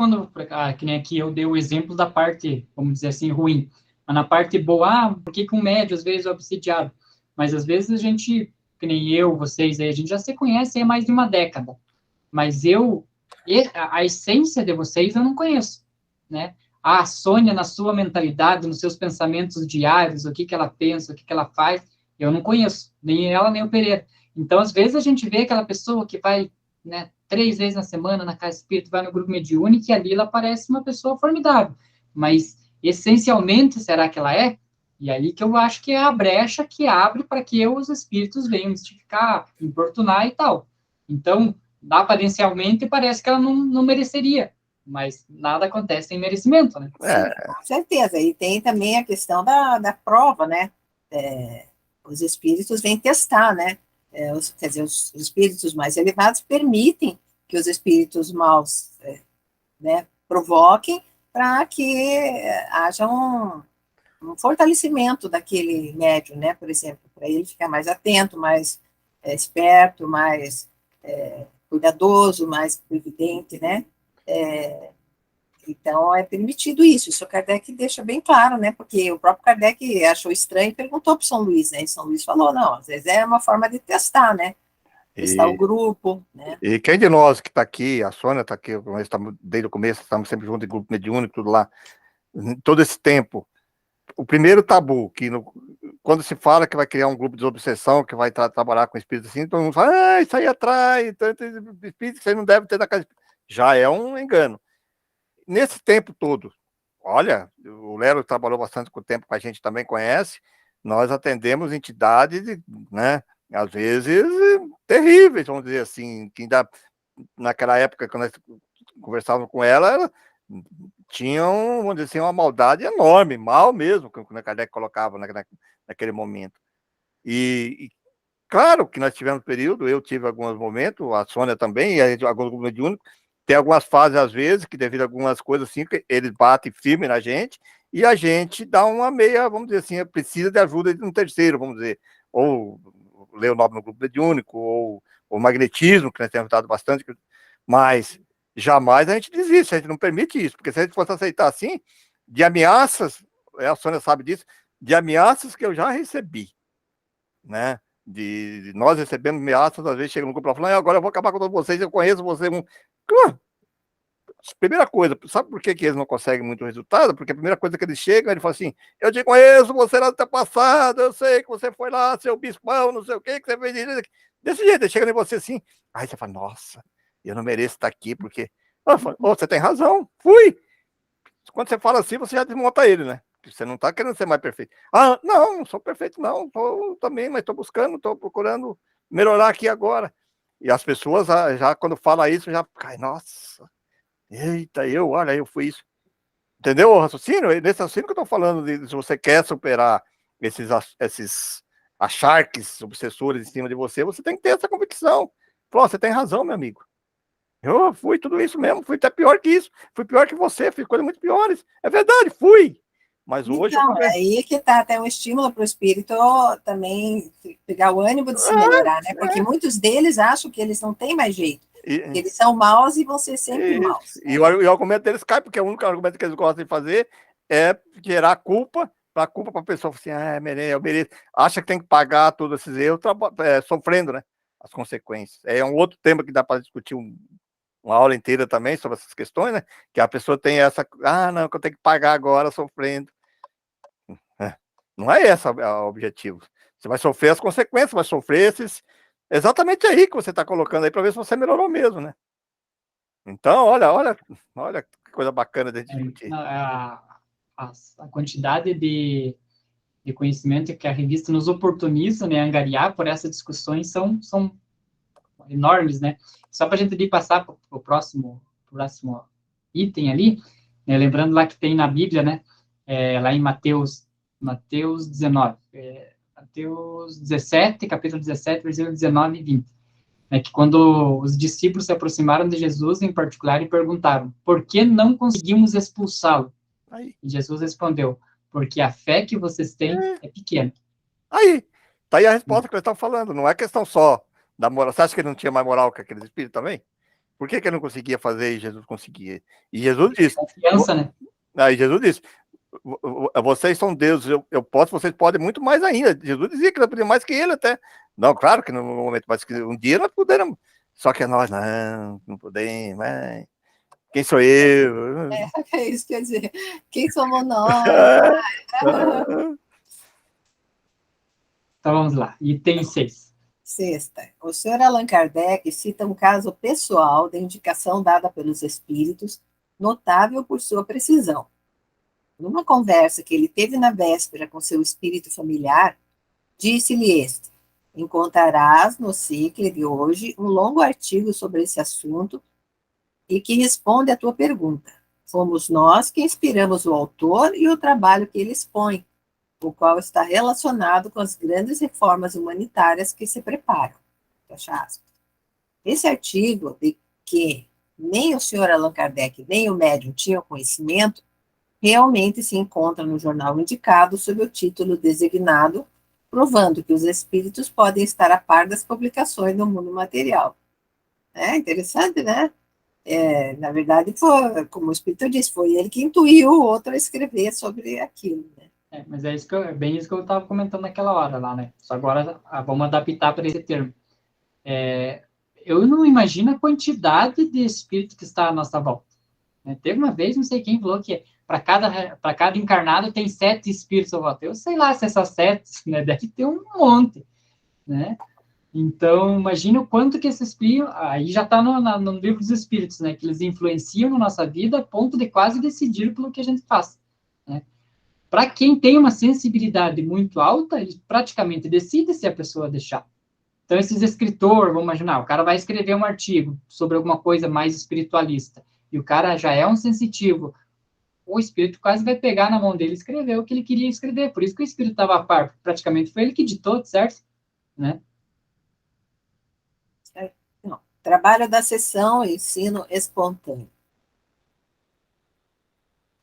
que nem aqui eu dei o exemplo da parte, vamos dizer assim, ruim. Mas na parte boa, por que um médio às vezes é obsidiado? Mas às vezes a gente, que nem eu, vocês aí, a gente já se conhece há mais de uma década. Mas a essência de vocês eu não conheço, né? A Sônia, na sua mentalidade, nos seus pensamentos diários, o que ela pensa, o que ela faz, eu não conheço, nem ela, nem o Pereira. Então, às vezes, a gente vê aquela pessoa que vai, né, 3 vezes na semana na casa espírita, vai no grupo mediúnico, e ali ela parece uma pessoa formidável. Mas, essencialmente, será que ela é? E aí que eu acho que é a brecha que abre para que os espíritos venham mistificar, importunar e tal. Então, aparencialmente, parece que ela não mereceria, mas nada acontece sem merecimento, né? Sim, com certeza. E tem também a questão da prova, né? Os espíritos vêm testar, né? Quer dizer, os espíritos mais elevados permitem que os espíritos maus né, provoquem para que haja um fortalecimento daquele médium, né? Por exemplo, para ele ficar mais atento, mais esperto, mais cuidadoso, mais previdente, né? Então, é permitido isso. Isso o Kardec deixa bem claro, né? Porque o próprio Kardec achou estranho e perguntou para São Luís, né? E São Luís falou, não, às vezes é uma forma de testar, né? Testar o grupo, né? E quem de nós que está aqui, a Sônia está aqui, nós estamos desde o começo, estamos sempre juntos em grupo mediúnico, tudo lá, todo esse tempo. O primeiro tabu, quando se fala que vai criar um grupo de obsessão, que vai trabalhar com espíritos assim, todo mundo fala, isso aí atrai, espírito, isso aí não deve ter na casa. já é um engano. Nesse tempo todo, olha, o Lero trabalhou bastante com o tempo, que a gente também conhece, nós atendemos entidades, né, às vezes terríveis, vamos dizer assim, que ainda naquela época, quando nós conversávamos com ela tinham, vamos dizer assim, uma maldade enorme, mal mesmo, que o Kardec colocava naquele momento. E claro que nós tivemos período, eu tive alguns momentos, a Sônia também, e alguns mediúnicos, tem algumas fases, às vezes, que devido a algumas coisas assim, que eles batem firme na gente, e a gente dá uma meia, vamos dizer assim, precisa de ajuda de um terceiro, vamos dizer, ou ler o nome no grupo mediúnico, ou o magnetismo, que nós temos dado bastante, mas jamais a gente desiste, a gente não permite isso, porque se a gente fosse aceitar assim, de ameaças, a Sônia sabe disso, de ameaças que eu já recebi, né? De nós recebemos ameaças, às vezes chega no grupo e fala, agora eu vou acabar com todos vocês, eu conheço vocês. Primeira coisa, sabe por que eles não conseguem muito resultado? Porque a primeira coisa que eles chegam, ele fala assim, eu te conheço, você lá do tempo passado, eu sei que você foi lá, seu bispão, não sei o que você fez desse jeito, ele chega em você assim, aí você fala, nossa, eu não mereço estar aqui, porque você tem razão, fui. Quando você fala assim, você já desmonta ele, né? Você não está querendo ser mais perfeito. Não sou perfeito, não. Tô também, mas estou buscando, estou procurando melhorar aqui agora. E as pessoas, já quando fala isso, já cai, nossa, eita, olha, eu fui isso. Entendeu o raciocínio? Nesse raciocínio que eu estou falando, se você quer superar esses acharques obsessores em cima de você, você tem que ter essa convicção. Pô, você tem razão, meu amigo. Eu fui tudo isso mesmo, fui até pior que isso, fui pior que você, fiz coisas muito piores. É verdade, fui. Mas hoje... Então, aí que está até um estímulo para o espírito também pegar o ânimo de se melhorar, né? Porque muitos deles acham que eles não têm mais jeito. Eles são maus e vão ser sempre maus. Né? E o argumento deles cai, porque o único argumento que eles gostam de fazer é gerar culpa para a pessoa assim, eu mereço. Acha que tem que pagar todos esses erros, sofrendo, né? As consequências. É um outro tema que dá para discutir uma aula inteira também sobre essas questões, né? Que a pessoa tem essa, não, que eu tenho que pagar agora sofrendo. Não é esse o objetivo. Você vai sofrer as consequências, vai sofrer exatamente aí que você está colocando aí para ver se você melhorou mesmo, né? Então, olha que coisa bacana de discutir. A quantidade de conhecimento que a revista nos oportuniza, né, angariar por essas discussões são enormes, né? Só para a gente passar para o próximo item ali, né, lembrando lá que tem na Bíblia, né, lá em Mateus 19, Mateus 17, capítulo 17, versículo 19 e 20, né, que quando os discípulos se aproximaram de Jesus, em particular, e perguntaram, por que não conseguimos expulsá-lo? E Jesus respondeu, porque a fé que vocês têm é pequena. Aí, tá aí a resposta que eles estão falando, não é questão só da moral. Você acha que ele não tinha mais moral que aqueles espíritos também? Por que ele não conseguia fazer e Jesus conseguia? E Jesus disse... Confiança, né? Aí Jesus disse, vocês são deuses, eu posso, vocês podem muito mais ainda. Jesus dizia que nós podíamos mais que ele até. Não, claro que no momento, mas que um dia nós poderemos. Só que nós não podemos, mas... Quem sou eu? É isso, quer dizer, quem somos nós? Então vamos lá, item 6. Sexta, o senhor Allan Kardec cita um caso pessoal de indicação dada pelos espíritos, notável por sua precisão. Numa conversa que ele teve na véspera com seu espírito familiar, disse-lhe este, encontrarás no ciclo de hoje um longo artigo sobre esse assunto e que responde à tua pergunta. Fomos nós que inspiramos o autor e o trabalho que ele expõe, o qual está relacionado com as grandes reformas humanitárias que se preparam. Fecha aspas. Esse artigo, de que nem o senhor Allan Kardec nem o médium tinham conhecimento, realmente se encontra no jornal indicado sob o título designado, provando que os espíritos podem estar a par das publicações no mundo material. É interessante, né? Na verdade, foi, como o espírito disse, foi ele que intuiu o outro a escrever sobre aquilo, né? Mas é bem isso que eu estava comentando naquela hora lá, né? Só agora vamos adaptar para esse termo. Eu não imagino a quantidade de espírito que está à nossa volta. Né? Teve uma vez, não sei quem falou que para cada encarnado tem 7 espíritos à volta. Eu sei lá se essas 7, né, deve ter um monte, né? Então, imagina o quanto que esse espírito, aí já está no livro dos espíritos, né, que eles influenciam na nossa vida a ponto de quase decidir pelo que a gente faz, né? Para quem tem uma sensibilidade muito alta, ele praticamente decide se a pessoa deixar. Então, esses escritores, vamos imaginar, o cara vai escrever um artigo sobre alguma coisa mais espiritualista, e o cara já é um sensitivo, o espírito quase vai pegar na mão dele e escrever o que ele queria escrever. Por isso que o espírito estava a par, praticamente foi ele que ditou, certo? Né? Não. Trabalho da sessão, ensino espontâneo.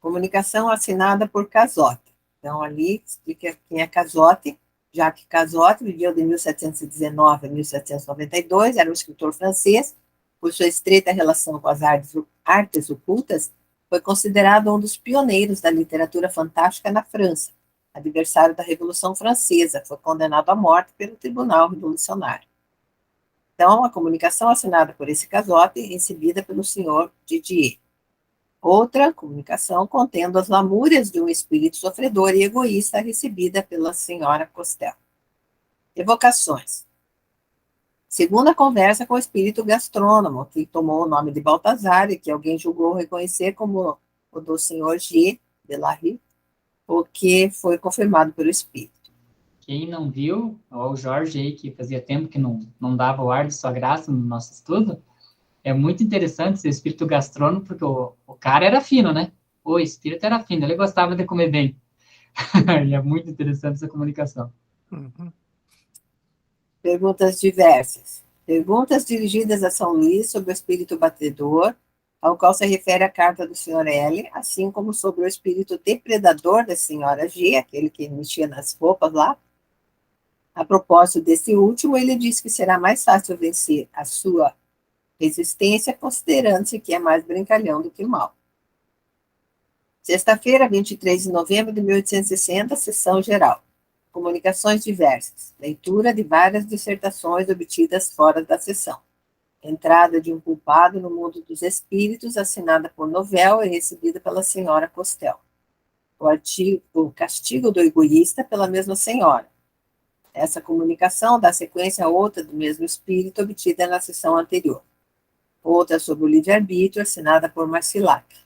Comunicação assinada por Cazotte. Então, ali explica quem é Cazotte. Jacques Cazotte viveu de 1719 a 1792, era um escritor francês. Por sua estreita relação com as artes ocultas, foi considerado um dos pioneiros da literatura fantástica na França. Adversário da Revolução Francesa, foi condenado à morte pelo Tribunal Revolucionário. Então, a comunicação assinada por esse Cazotte, recebida pelo senhor Didier. Outra comunicação contendo as lamúrias de um espírito sofredor e egoísta, recebida pela senhora Costel. Evocações. Segunda conversa com o espírito gastrônomo, que tomou o nome de Baltazar e que alguém julgou reconhecer como o do senhor G. de Larry, o que foi confirmado pelo espírito. Quem não viu, ó, o Jorge aí, que fazia tempo que não dava o ar de sua graça no nosso estudo, é muito interessante esse espírito gastrônomo, porque o cara era fino, né? O espírito era fino, ele gostava de comer bem. E é muito interessante essa comunicação. Uhum. Perguntas diversas. Perguntas dirigidas a São Luís sobre o espírito batedor, ao qual se refere a carta do Sr. L., assim como sobre o espírito depredador da senhora G., aquele que mexia nas roupas lá. A propósito desse último, ele diz que será mais fácil vencer a sua resistência, considerando-se que é mais brincalhão do que mal. Sexta-feira, 23 de novembro de 1860, sessão geral. Comunicações diversas. Leitura de várias dissertações obtidas fora da sessão. Entrada de um culpado no mundo dos espíritos, assinada por Novel e recebida pela senhora Costel. O castigo do egoísta pela mesma senhora. Essa comunicação dá sequência a outra do mesmo espírito obtida na sessão anterior. Outra sobre o livre-arbítrio, assinada por Marcilac.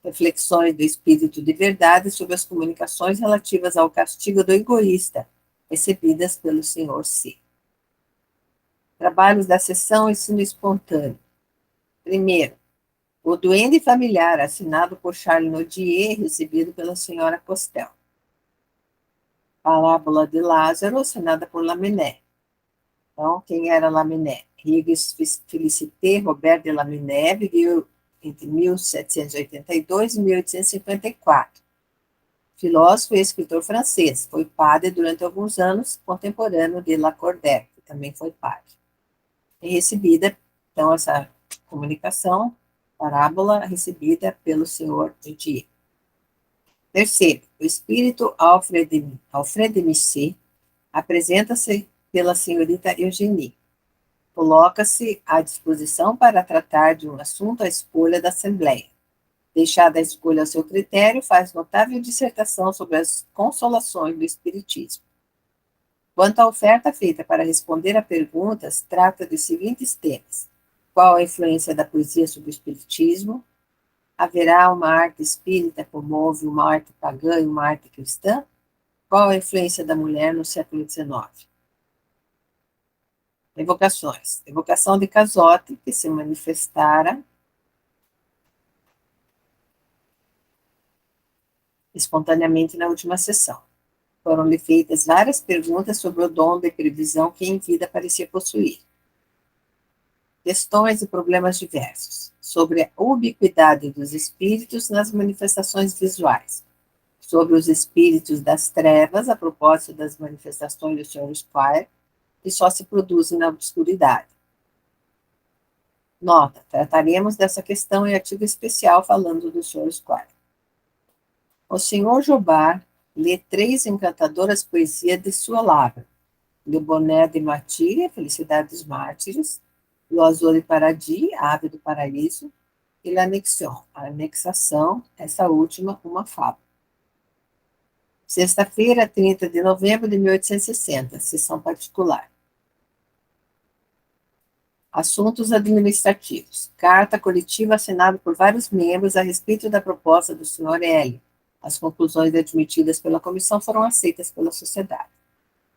Reflexões do espírito de verdade sobre as comunicações relativas ao castigo do egoísta, recebidas pelo Sr. C. Trabalhos da sessão ensino espontâneo. Primeiro, o Duende Familiar, assinado por Charles Nodier, recebido pela senhora Costel. Parábola de Lázaro, assinada por Lamennais. Então, quem era Lamennais? Regis Félicité Robert de Lamennais viveu entre 1782 e 1854. Filósofo e escritor francês, foi padre durante alguns anos, contemporâneo de Lacordaire, que também foi padre. E recebida, então, essa comunicação, parábola, recebida pelo senhor Didier. Terceiro, o espírito Alfred Miché apresenta-se pela senhorita Eugenie. Coloca-se à disposição para tratar de um assunto à escolha da Assembleia. Deixada a escolha ao seu critério, faz notável dissertação sobre as consolações do Espiritismo. Quanto à oferta feita para responder a perguntas, trata dos seguintes temas: qual a influência da poesia sobre o Espiritismo? Haverá uma arte espírita como houve uma arte pagã e uma arte cristã? Qual a influência da mulher no século XIX? Evocações. Evocação de Cazotte, que se manifestara espontaneamente na última sessão. Foram-lhe feitas várias perguntas sobre o dom de previsão que em vida parecia possuir. Questões e problemas diversos. Sobre a ubiquidade dos espíritos nas manifestações visuais. Sobre os espíritos das trevas, a propósito das manifestações do Sr. Squire, que só se produzem na obscuridade. Nota, trataremos dessa questão em artigo especial falando do Sr. Squire. O Sr. Jobard lê 3 encantadoras poesias de sua lavra: Le Bonheur de Martyre, Felicidade dos Mártires, L'Oiseau de Paradis, a Ave do Paraíso, e L'Annexion, a anexação, essa última, uma fábula. Sexta-feira, 30 de novembro de 1860, sessão particular. Assuntos administrativos. Carta coletiva assinada por vários membros a respeito da proposta do Sr. L. As conclusões admitidas pela comissão foram aceitas pela sociedade.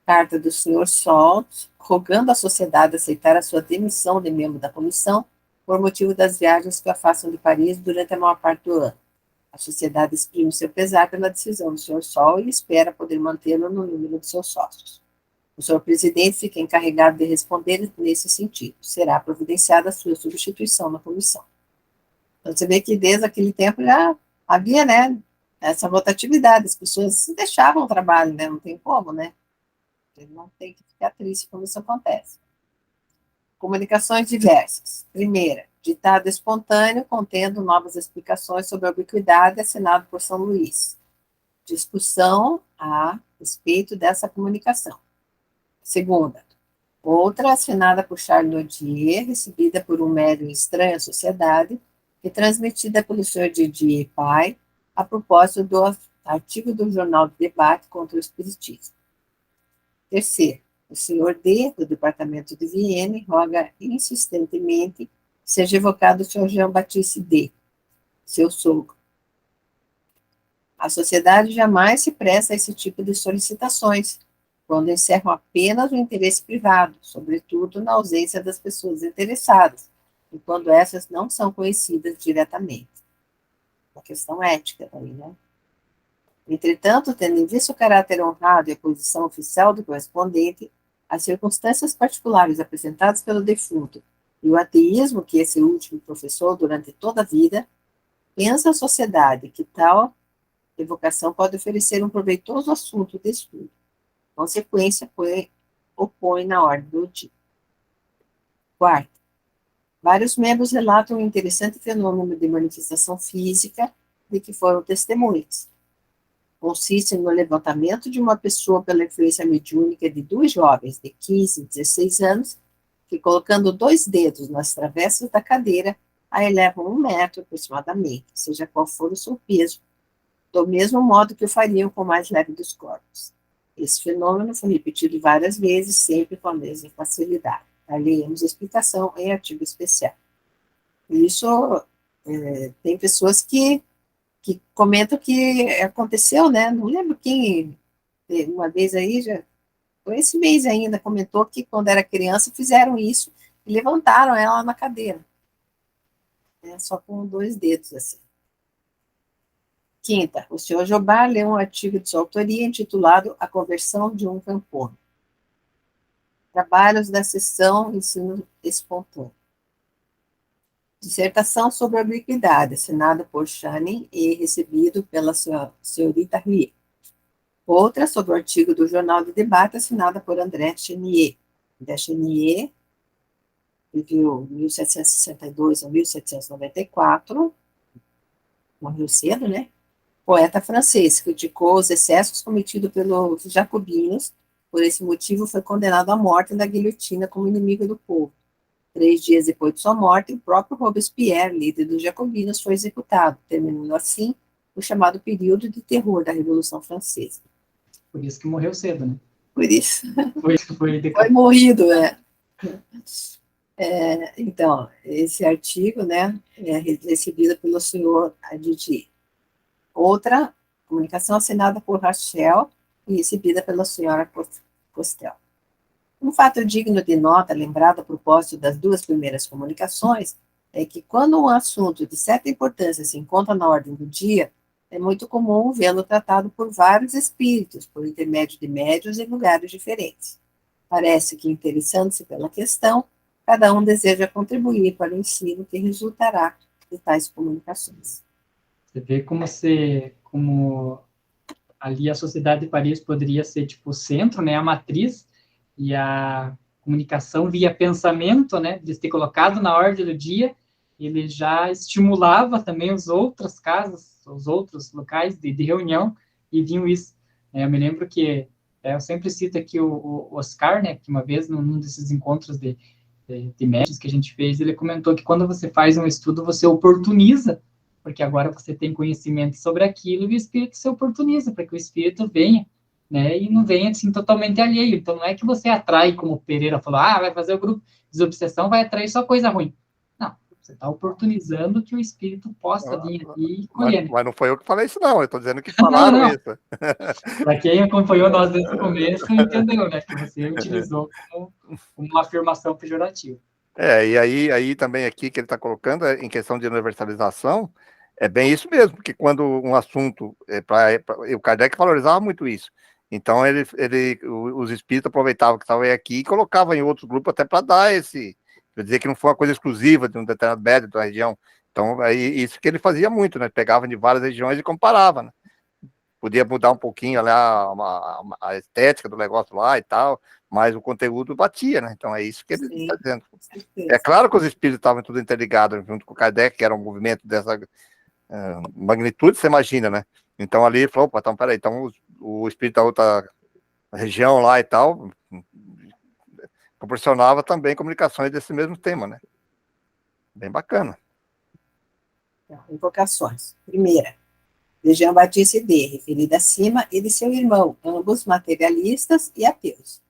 Carta do Sr. Salt, rogando à sociedade aceitar a sua demissão de membro da comissão por motivo das viagens que o afastam de Paris durante a maior parte do ano. A sociedade exprime seu pesar pela decisão do Sr. Sol e espera poder mantê-lo no número de seus sócios. O senhor presidente fica encarregado de responder nesse sentido. Será providenciada a sua substituição na comissão. Então, você vê que desde aquele tempo já havia, né, essa rotatividade. As pessoas deixavam o trabalho, né, não tem como, né? Ele não tem que ficar triste quando isso acontece. Comunicações diversas. Primeira, ditado espontâneo contendo novas explicações sobre a ubiquidade assinado por São Luís. Discussão a respeito dessa comunicação. Segunda, outra assinada por Charles Nodier, recebida por um médium estranho à sociedade, e transmitida pelo Sr. Didier Pai, a propósito do artigo do Jornal de Debate contra o Espiritismo. Terceiro, o Sr. D, do Departamento de Vienne, roga insistentemente seja evocado o Sr. Jean-Baptiste D., seu sogro. A sociedade jamais se presta a esse tipo de solicitações, quando encerram apenas o interesse privado, sobretudo na ausência das pessoas interessadas, e quando essas não são conhecidas diretamente. Uma questão ética também, né? Entretanto, tendo em vista o caráter honrado e a posição oficial do correspondente, as circunstâncias particulares apresentadas pelo defunto e o ateísmo que esse último professou durante toda a vida, pensa a sociedade que tal evocação pode oferecer um proveitoso assunto de estudo. Consequência, opõe na ordem do dia. Quarto, vários membros relatam um interessante fenômeno de manifestação física de que foram testemunhas. Consiste no levantamento de uma pessoa pela influência mediúnica de dois jovens de 15 e 16 anos, que colocando 2 dedos nas travessas da cadeira, a elevam 1 metro aproximadamente, seja qual for o seu peso, do mesmo modo que o fariam com o mais leve dos corpos. Esse fenômeno foi repetido várias vezes, sempre com a mesma facilidade. Lemos a explicação em artigo especial. Isso, tem pessoas que comentam que aconteceu, né? Não lembro quem, uma vez aí, já foi esse mês ainda, comentou que quando era criança fizeram isso e levantaram ela na cadeira. Só com 2 dedos, assim. Quinta, o senhor Jobá leu um artigo de sua autoria intitulado A Conversão de um Campono. Trabalhos da seção Ensino Espontâneo. Dissertação sobre a ubiquidade, assinada por Channing e recebido pela senhorita Rie. Outra sobre o artigo do Jornal de Debate, assinada por André Chenier. André Chenier viveu 1762 a 1794, morreu cedo, né? Poeta francês, criticou os excessos cometidos pelos jacobinos, por esse motivo foi condenado à morte na guilhotina como inimigo do povo. 3 dias depois de sua morte, o próprio Robespierre, líder dos jacobinos, foi executado, terminando assim o chamado período de terror da Revolução Francesa. Por isso que morreu cedo, né? Por isso. Foi morrido, né? Então, esse artigo, né, é recebido pelo senhor Adidi. Outra comunicação assinada por Rachel e recebida pela senhora Costel. Um fato digno de nota, lembrado a propósito das 2 primeiras comunicações, é que quando um assunto de certa importância se encontra na ordem do dia, é muito comum vê-lo tratado por vários espíritos, por intermédio de médiuns em lugares diferentes. Parece que, interessando-se pela questão, cada um deseja contribuir para o ensino que resultará de tais comunicações. Você vê como ali a Sociedade de Paris poderia ser tipo o centro, né, a matriz, e a comunicação via pensamento, né, de ter colocado na ordem do dia, ele já estimulava também os outras casas, os outros locais de reunião, e vinham isso. Eu me lembro que, eu sempre cito aqui o Oscar, né, que uma vez, num desses encontros de médios que a gente fez, ele comentou que quando você faz um estudo, você oportuniza, porque agora você tem conhecimento sobre aquilo, e o espírito se oportuniza, para que o espírito venha né, e não vem, assim, totalmente alheio. Então, não é que você atrai, como o Pereira falou, vai fazer o grupo de desobsessão, vai atrair só coisa ruim. Não, você está oportunizando que o espírito possa vir aqui e colher. Mas não foi eu que falei isso, não. Eu estou dizendo que Não, falaram não. isso. Para quem acompanhou nós desde o começo, entendeu, né? Que você utilizou como uma afirmação pejorativa. E aí também aqui que ele está colocando, em questão de universalização, é bem isso mesmo, porque quando um assunto, o Kardec valorizava muito isso. Então, os espíritos aproveitavam que estavam aqui e colocavam em outros grupos até para dar quer dizer que não foi uma coisa exclusiva de um determinado médium da região. Então, aí, isso que ele fazia muito, né? Pegava de várias regiões e comparava, né? Podia mudar um pouquinho lá a estética do negócio lá e tal, mas o conteúdo batia, né? Então é isso que ele está dizendo. É claro que os espíritos estavam tudo interligados junto com o Kardec, que era um movimento dessa magnitude, você imagina, né? Então ali ele falou, opa, então peraí, então o espírito da outra região lá e tal proporcionava também comunicações desse mesmo tema, né? Bem bacana. Invocações. Primeira, de Jean-Baptiste D., referida acima, ele e seu irmão, ambos materialistas e ateus.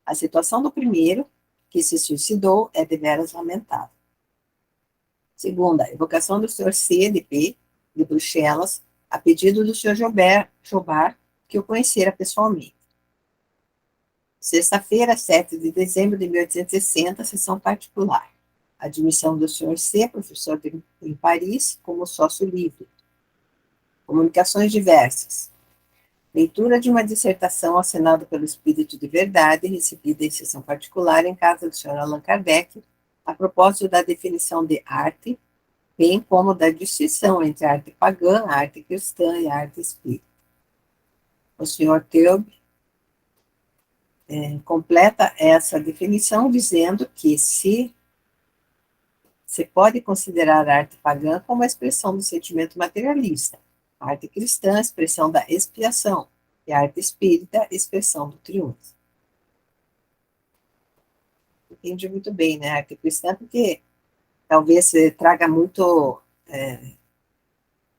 A situação do primeiro, que se suicidou, é deveras lamentável. Segunda, evocação do Sr. C. de P., de Bruxelas, a pedido do Sr. Jobar, que o conhecera pessoalmente. Sexta-feira, 7 de dezembro de 1860, sessão particular. Admissão do Sr. C., professor em Paris, como sócio livre. Comunicações diversas. Leitura de uma dissertação assinada pelo Espírito de Verdade, recebida em sessão particular em casa do Sr. Allan Kardec, a propósito da definição de arte, bem como da distinção entre a arte pagã, a arte cristã e a arte espírita. O Sr. Teub completa essa definição dizendo que se pode considerar a arte pagã como a expressão do sentimento materialista, a arte cristã, expressão da expiação, e a arte espírita, expressão do triunfo. Entendi muito bem, né? A arte cristã, porque talvez traga muito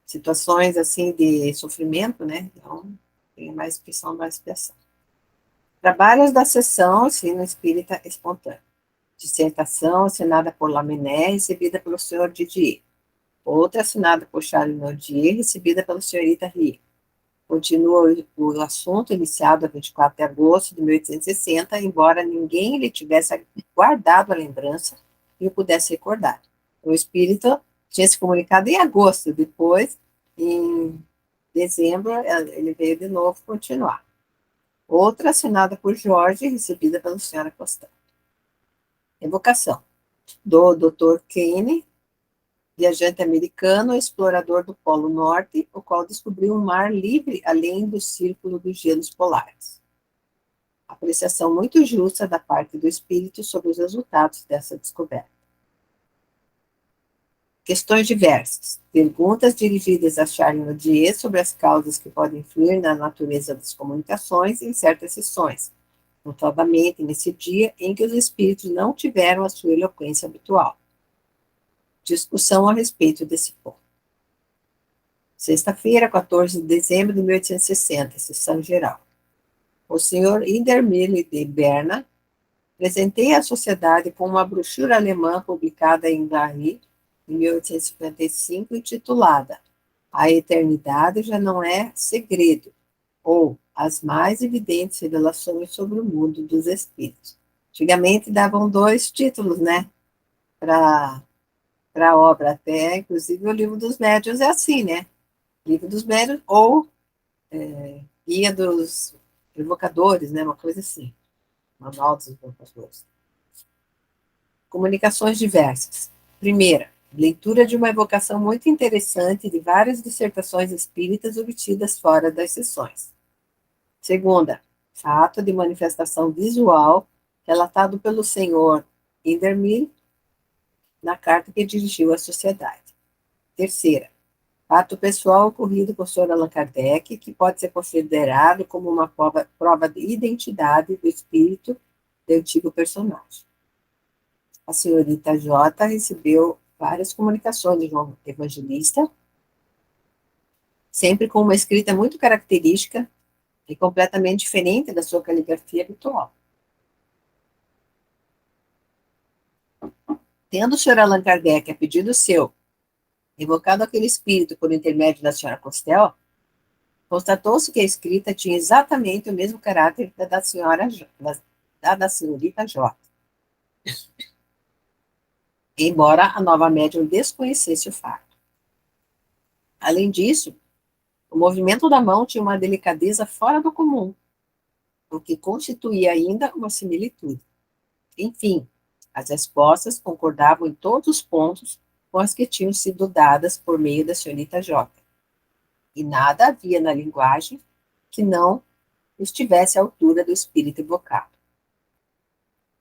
situações assim de sofrimento, né? Então, tem mais expressão da expiação. Trabalhos da sessão, ensino espírita espontâneo. Dissertação assinada por Laminé, recebida pelo Sr. Didier. Outra assinada por Charles Nodier, recebida pelo Sr. Ita Rie. Continua o assunto iniciado a 24 de agosto de 1860, embora ninguém lhe tivesse guardado a lembrança e o pudesse recordar. O espírito tinha se comunicado em agosto, depois, em dezembro, ele veio de novo continuar. Outra assinada por Jorge, recebida pela senhora Costa. Evocação do Dr. Kane, viajante americano, explorador do Polo Norte, o qual descobriu um mar livre além do círculo dos gelos polares. Apreciação muito justa da parte do espírito sobre os resultados dessa descoberta. Questões diversas. Perguntas dirigidas a Charles Nodier sobre as causas que podem influir na natureza das comunicações em certas sessões, notadamente nesse dia em que os espíritos não tiveram a sua eloquência habitual. Discussão a respeito desse ponto. Sexta-feira, 14 de dezembro de 1860, sessão geral. O Sr. Indermille de Berna presenteia a sociedade com uma brochura alemã publicada em Paris, em 1855, intitulada A Eternidade Já Não É Segredo, ou As Mais Evidentes Revelações sobre o Mundo dos Espíritos. Antigamente davam 2 títulos, né, para a obra, até, inclusive, o Livro dos Médiuns é assim, né, Livro dos Médiuns ou Guia dos Evocadores, né, uma coisa assim, Manual dos Evocadores. Comunicações diversas. Primeira, leitura de uma evocação muito interessante de várias dissertações espíritas obtidas fora das sessões. Segunda, fato de manifestação visual relatado pelo senhor Indermille na carta que dirigiu à sociedade. Terceira, fato pessoal ocorrido por Sr. Allan Kardec, que pode ser considerado como uma prova de identidade do espírito do antigo personagem. A senhorita J. recebeu várias comunicações de João Evangelista, sempre com uma escrita muito característica, e completamente diferente da sua caligrafia habitual. Tendo o Sr. Allan Kardec, a pedido seu, evocado aquele espírito por intermédio da Sra. Costel, constatou-se que a escrita tinha exatamente o mesmo caráter da senhorita J, embora a nova médium desconhecesse o fato. Além disso, o movimento da mão tinha uma delicadeza fora do comum, o que constituía ainda uma similitude. Enfim, as respostas concordavam em todos os pontos com as que tinham sido dadas por meio da senhorita J. E nada havia na linguagem que não estivesse à altura do espírito evocado.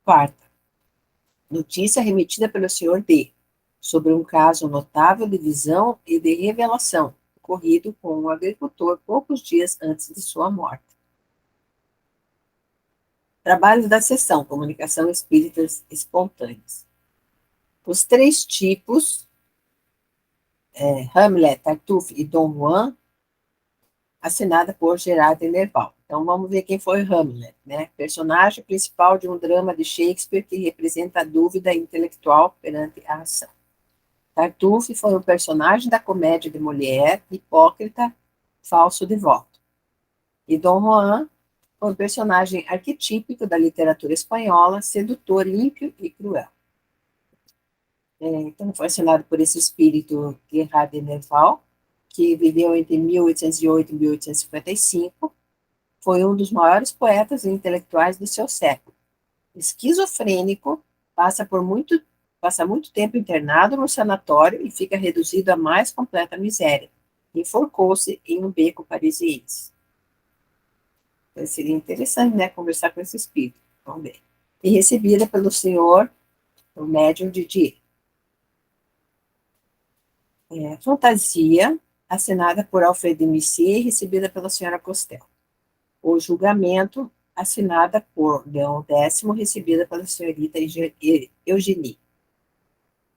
Quarta, notícia remetida pelo Sr. D, sobre um caso notável de visão e de revelação, ocorrido com um agricultor poucos dias antes de sua morte. Trabalhos da seção Comunicação Espíritas Espontâneas. Os 3 tipos, Hamlet, Tartuffe e Dom Juan, assinada por Gerard Nerval. Então, vamos ver quem foi Hamlet, né? Personagem principal de um drama de Shakespeare que representa a dúvida intelectual perante a ação. Tartuffe foi um personagem da comédia de Molière, hipócrita, falso devoto. E Dom Juan foi um personagem arquetípico da literatura espanhola, sedutor, ímpio e cruel. Então, foi assinado por esse espírito Gerard de Nerval, que viveu entre 1808 e 1855, foi um dos maiores poetas e intelectuais do seu século. Esquizofrênico, passa muito tempo internado no sanatório e fica reduzido à mais completa miséria. Enforcou-se em um beco parisiense. Então, seria interessante, né, conversar com esse espírito. Vamos ver. E recebida pelo senhor, o médium Didier. Fantasia, assinada por Alfred de Musset e recebida pela senhora Costel. O julgamento, assinada por Leão X, recebida pela senhorita Eugenie.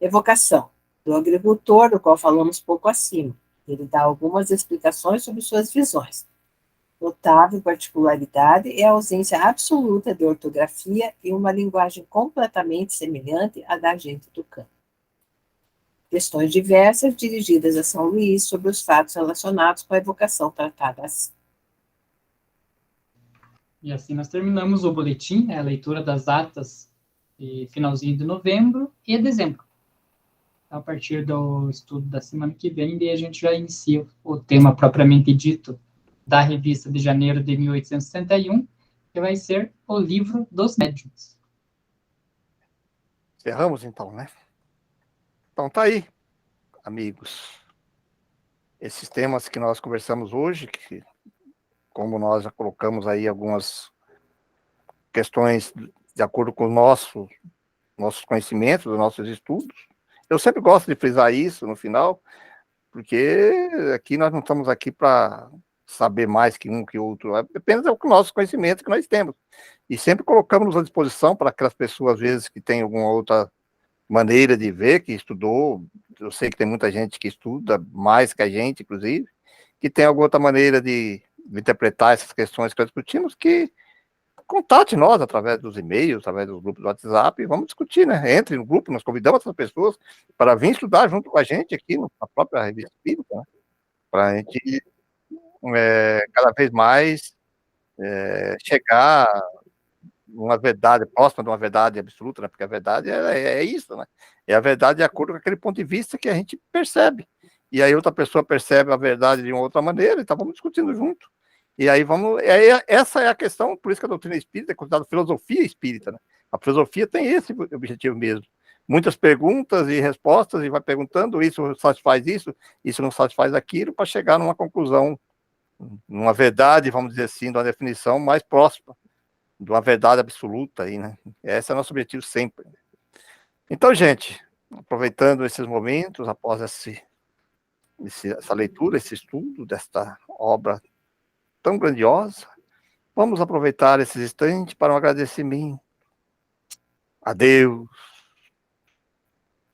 Evocação, do agricultor, do qual falamos pouco acima. Ele dá algumas explicações sobre suas visões. Notável particularidade é a ausência absoluta de ortografia e uma linguagem completamente semelhante à da gente do campo. Questões diversas dirigidas a São Luís sobre os fatos relacionados com a evocação tratada assim. E assim nós terminamos o boletim, né, a leitura das atas de finalzinho de novembro e dezembro. A partir do estudo da semana que vem, daí a gente já inicia o tema propriamente dito da revista de janeiro de 1861, que vai ser o Livro dos Médiuns. Encerramos então, né? Então tá aí, amigos. Esses temas que nós conversamos hoje, que, como nós já colocamos aí algumas questões de acordo com nossos conhecimentos, os nossos estudos, eu sempre gosto de frisar isso no final, porque aqui nós não estamos aqui para saber mais que um que outro, apenas é o nosso conhecimento que nós temos. E sempre colocamos à disposição para aquelas pessoas, às vezes, que têm alguma outra maneira de ver, que estudou. Eu sei que tem muita gente que estuda mais que a gente, inclusive, que tem alguma outra maneira de interpretar essas questões que nós discutimos, que contate nós através dos e-mails, através dos grupos do WhatsApp, e vamos discutir, né? Entre no grupo, nós convidamos essas pessoas para vir estudar junto com a gente aqui na própria Revista Espírita, né? Para a gente cada vez mais chegar uma verdade próxima de uma verdade absoluta, né? Porque a verdade é isso, né? É a verdade de acordo com aquele ponto de vista que a gente percebe. E aí outra pessoa percebe a verdade de uma outra maneira, então vamos discutindo junto. E aí essa é a questão, por isso que a doutrina espírita é considerada filosofia espírita, né? A filosofia tem esse objetivo mesmo. Muitas perguntas e respostas, e vai perguntando, isso satisfaz isso não satisfaz aquilo, para chegar numa conclusão, numa verdade, vamos dizer assim, de uma definição mais próxima de uma verdade absoluta aí, né? Esse é o nosso objetivo sempre. Então, gente, aproveitando esses momentos, após essa leitura, esse estudo desta obra tão grandiosa, vamos aproveitar esses instantes para um agradecimento a Deus.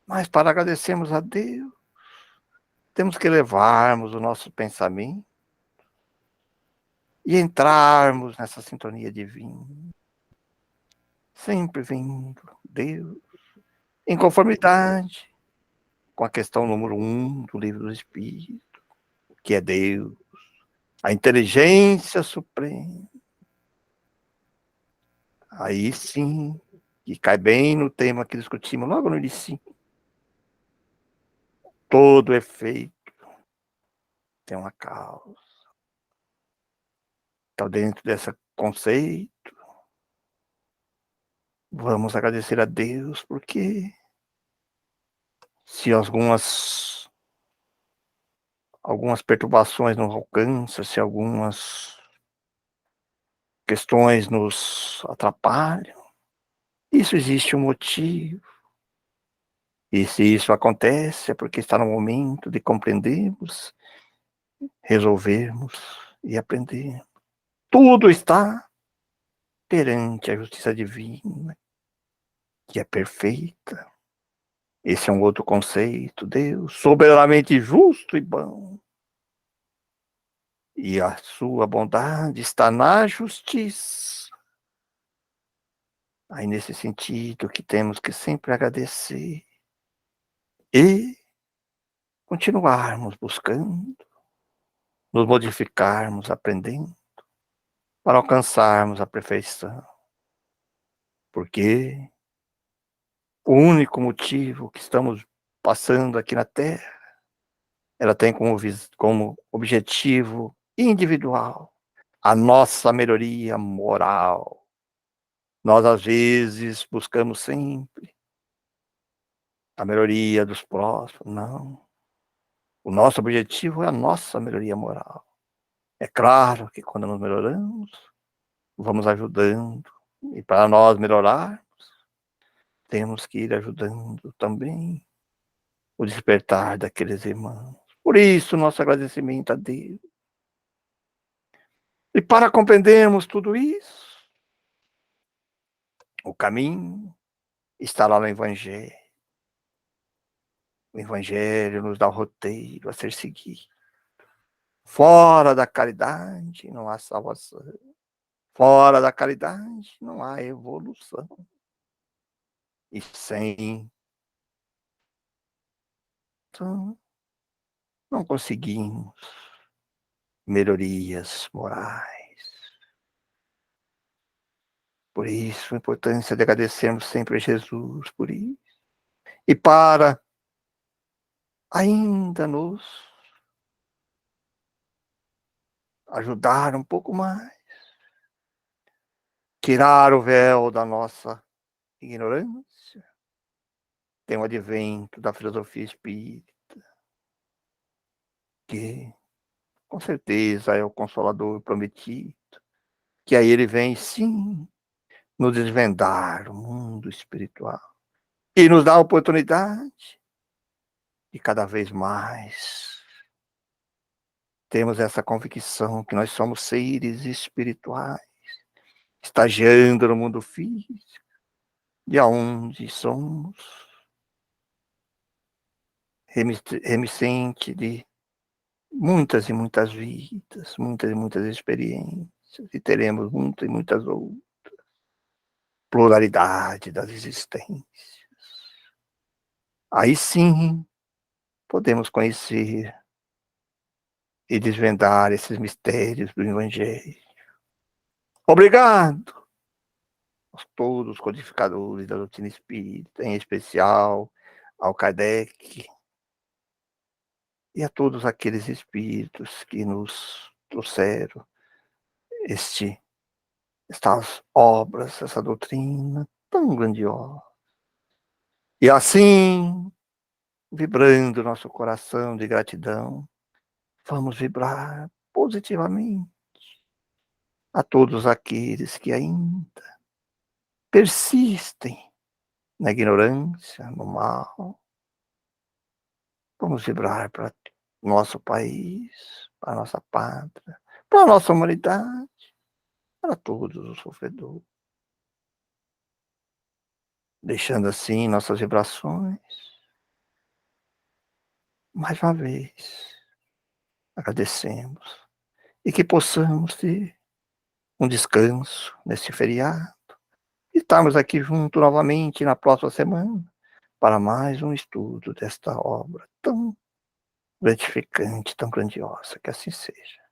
Mas para agradecermos a Deus, temos que levarmos o nosso pensamento e entrarmos nessa sintonia divina, sempre vindo, Deus, em conformidade com a questão número 1 do Livro do Espírito, que é Deus, a inteligência suprema. Aí sim, que cai bem no tema que discutimos logo no início. Todo efeito tem uma causa. Então, dentro desse conceito, vamos agradecer a Deus, porque se algumas perturbações nos alcançam, se algumas questões nos atrapalham, isso existe um motivo. E se isso acontece, é porque está no momento de compreendermos, resolvermos e aprendermos. Tudo está perante a justiça divina, que é perfeita. Esse é um outro conceito. Deus, soberanamente justo e bom. E a sua bondade está na justiça. Aí, nesse sentido, que temos que sempre agradecer e continuarmos buscando, nos modificarmos, aprendendo, para alcançarmos a perfeição. Porque o único motivo que estamos passando aqui na Terra, ela tem como objetivo individual a nossa melhoria moral. Nós, às vezes, buscamos sempre a melhoria dos próximos. Não. O nosso objetivo é a nossa melhoria moral. É claro que quando nos melhoramos, vamos ajudando. E para nós melhorarmos, temos que ir ajudando também o despertar daqueles irmãos. Por isso, nosso agradecimento a Deus. E para compreendermos tudo isso, o caminho está lá no Evangelho. O Evangelho nos dá o roteiro a ser seguido. Fora da caridade não há salvação. Fora da caridade não há evolução. E sem, então, não conseguimos melhorias morais. Por isso, a importância de agradecermos sempre a Jesus por isso. E para ainda nos ajudar um pouco mais, tirar o véu da nossa ignorância, tem o advento da filosofia espírita, que com certeza é o Consolador prometido, que aí ele vem sim nos desvendar o mundo espiritual e nos dá a oportunidade de cada vez mais temos essa convicção que nós somos seres espirituais, estagiando no mundo físico, de onde somos remissente de muitas e muitas vidas, muitas e muitas experiências, e teremos muitas e muitas outras. Pluralidade das existências. Aí sim, podemos conhecer e desvendar esses mistérios do Evangelho. Obrigado a todos os codificadores da doutrina espírita, em especial ao Kardec, e a todos aqueles espíritos que nos trouxeram estas obras, essa doutrina tão grandiosa. E assim, vibrando nosso coração de gratidão, vamos vibrar positivamente a todos aqueles que ainda persistem na ignorância, no mal. Vamos vibrar para nosso país, para nossa pátria, para a nossa humanidade, para todos os sofredores. Deixando assim nossas vibrações, mais uma vez, agradecemos e que possamos ter um descanso nesse feriado. E estarmos aqui juntos novamente na próxima semana para mais um estudo desta obra tão gratificante, tão grandiosa, que assim seja.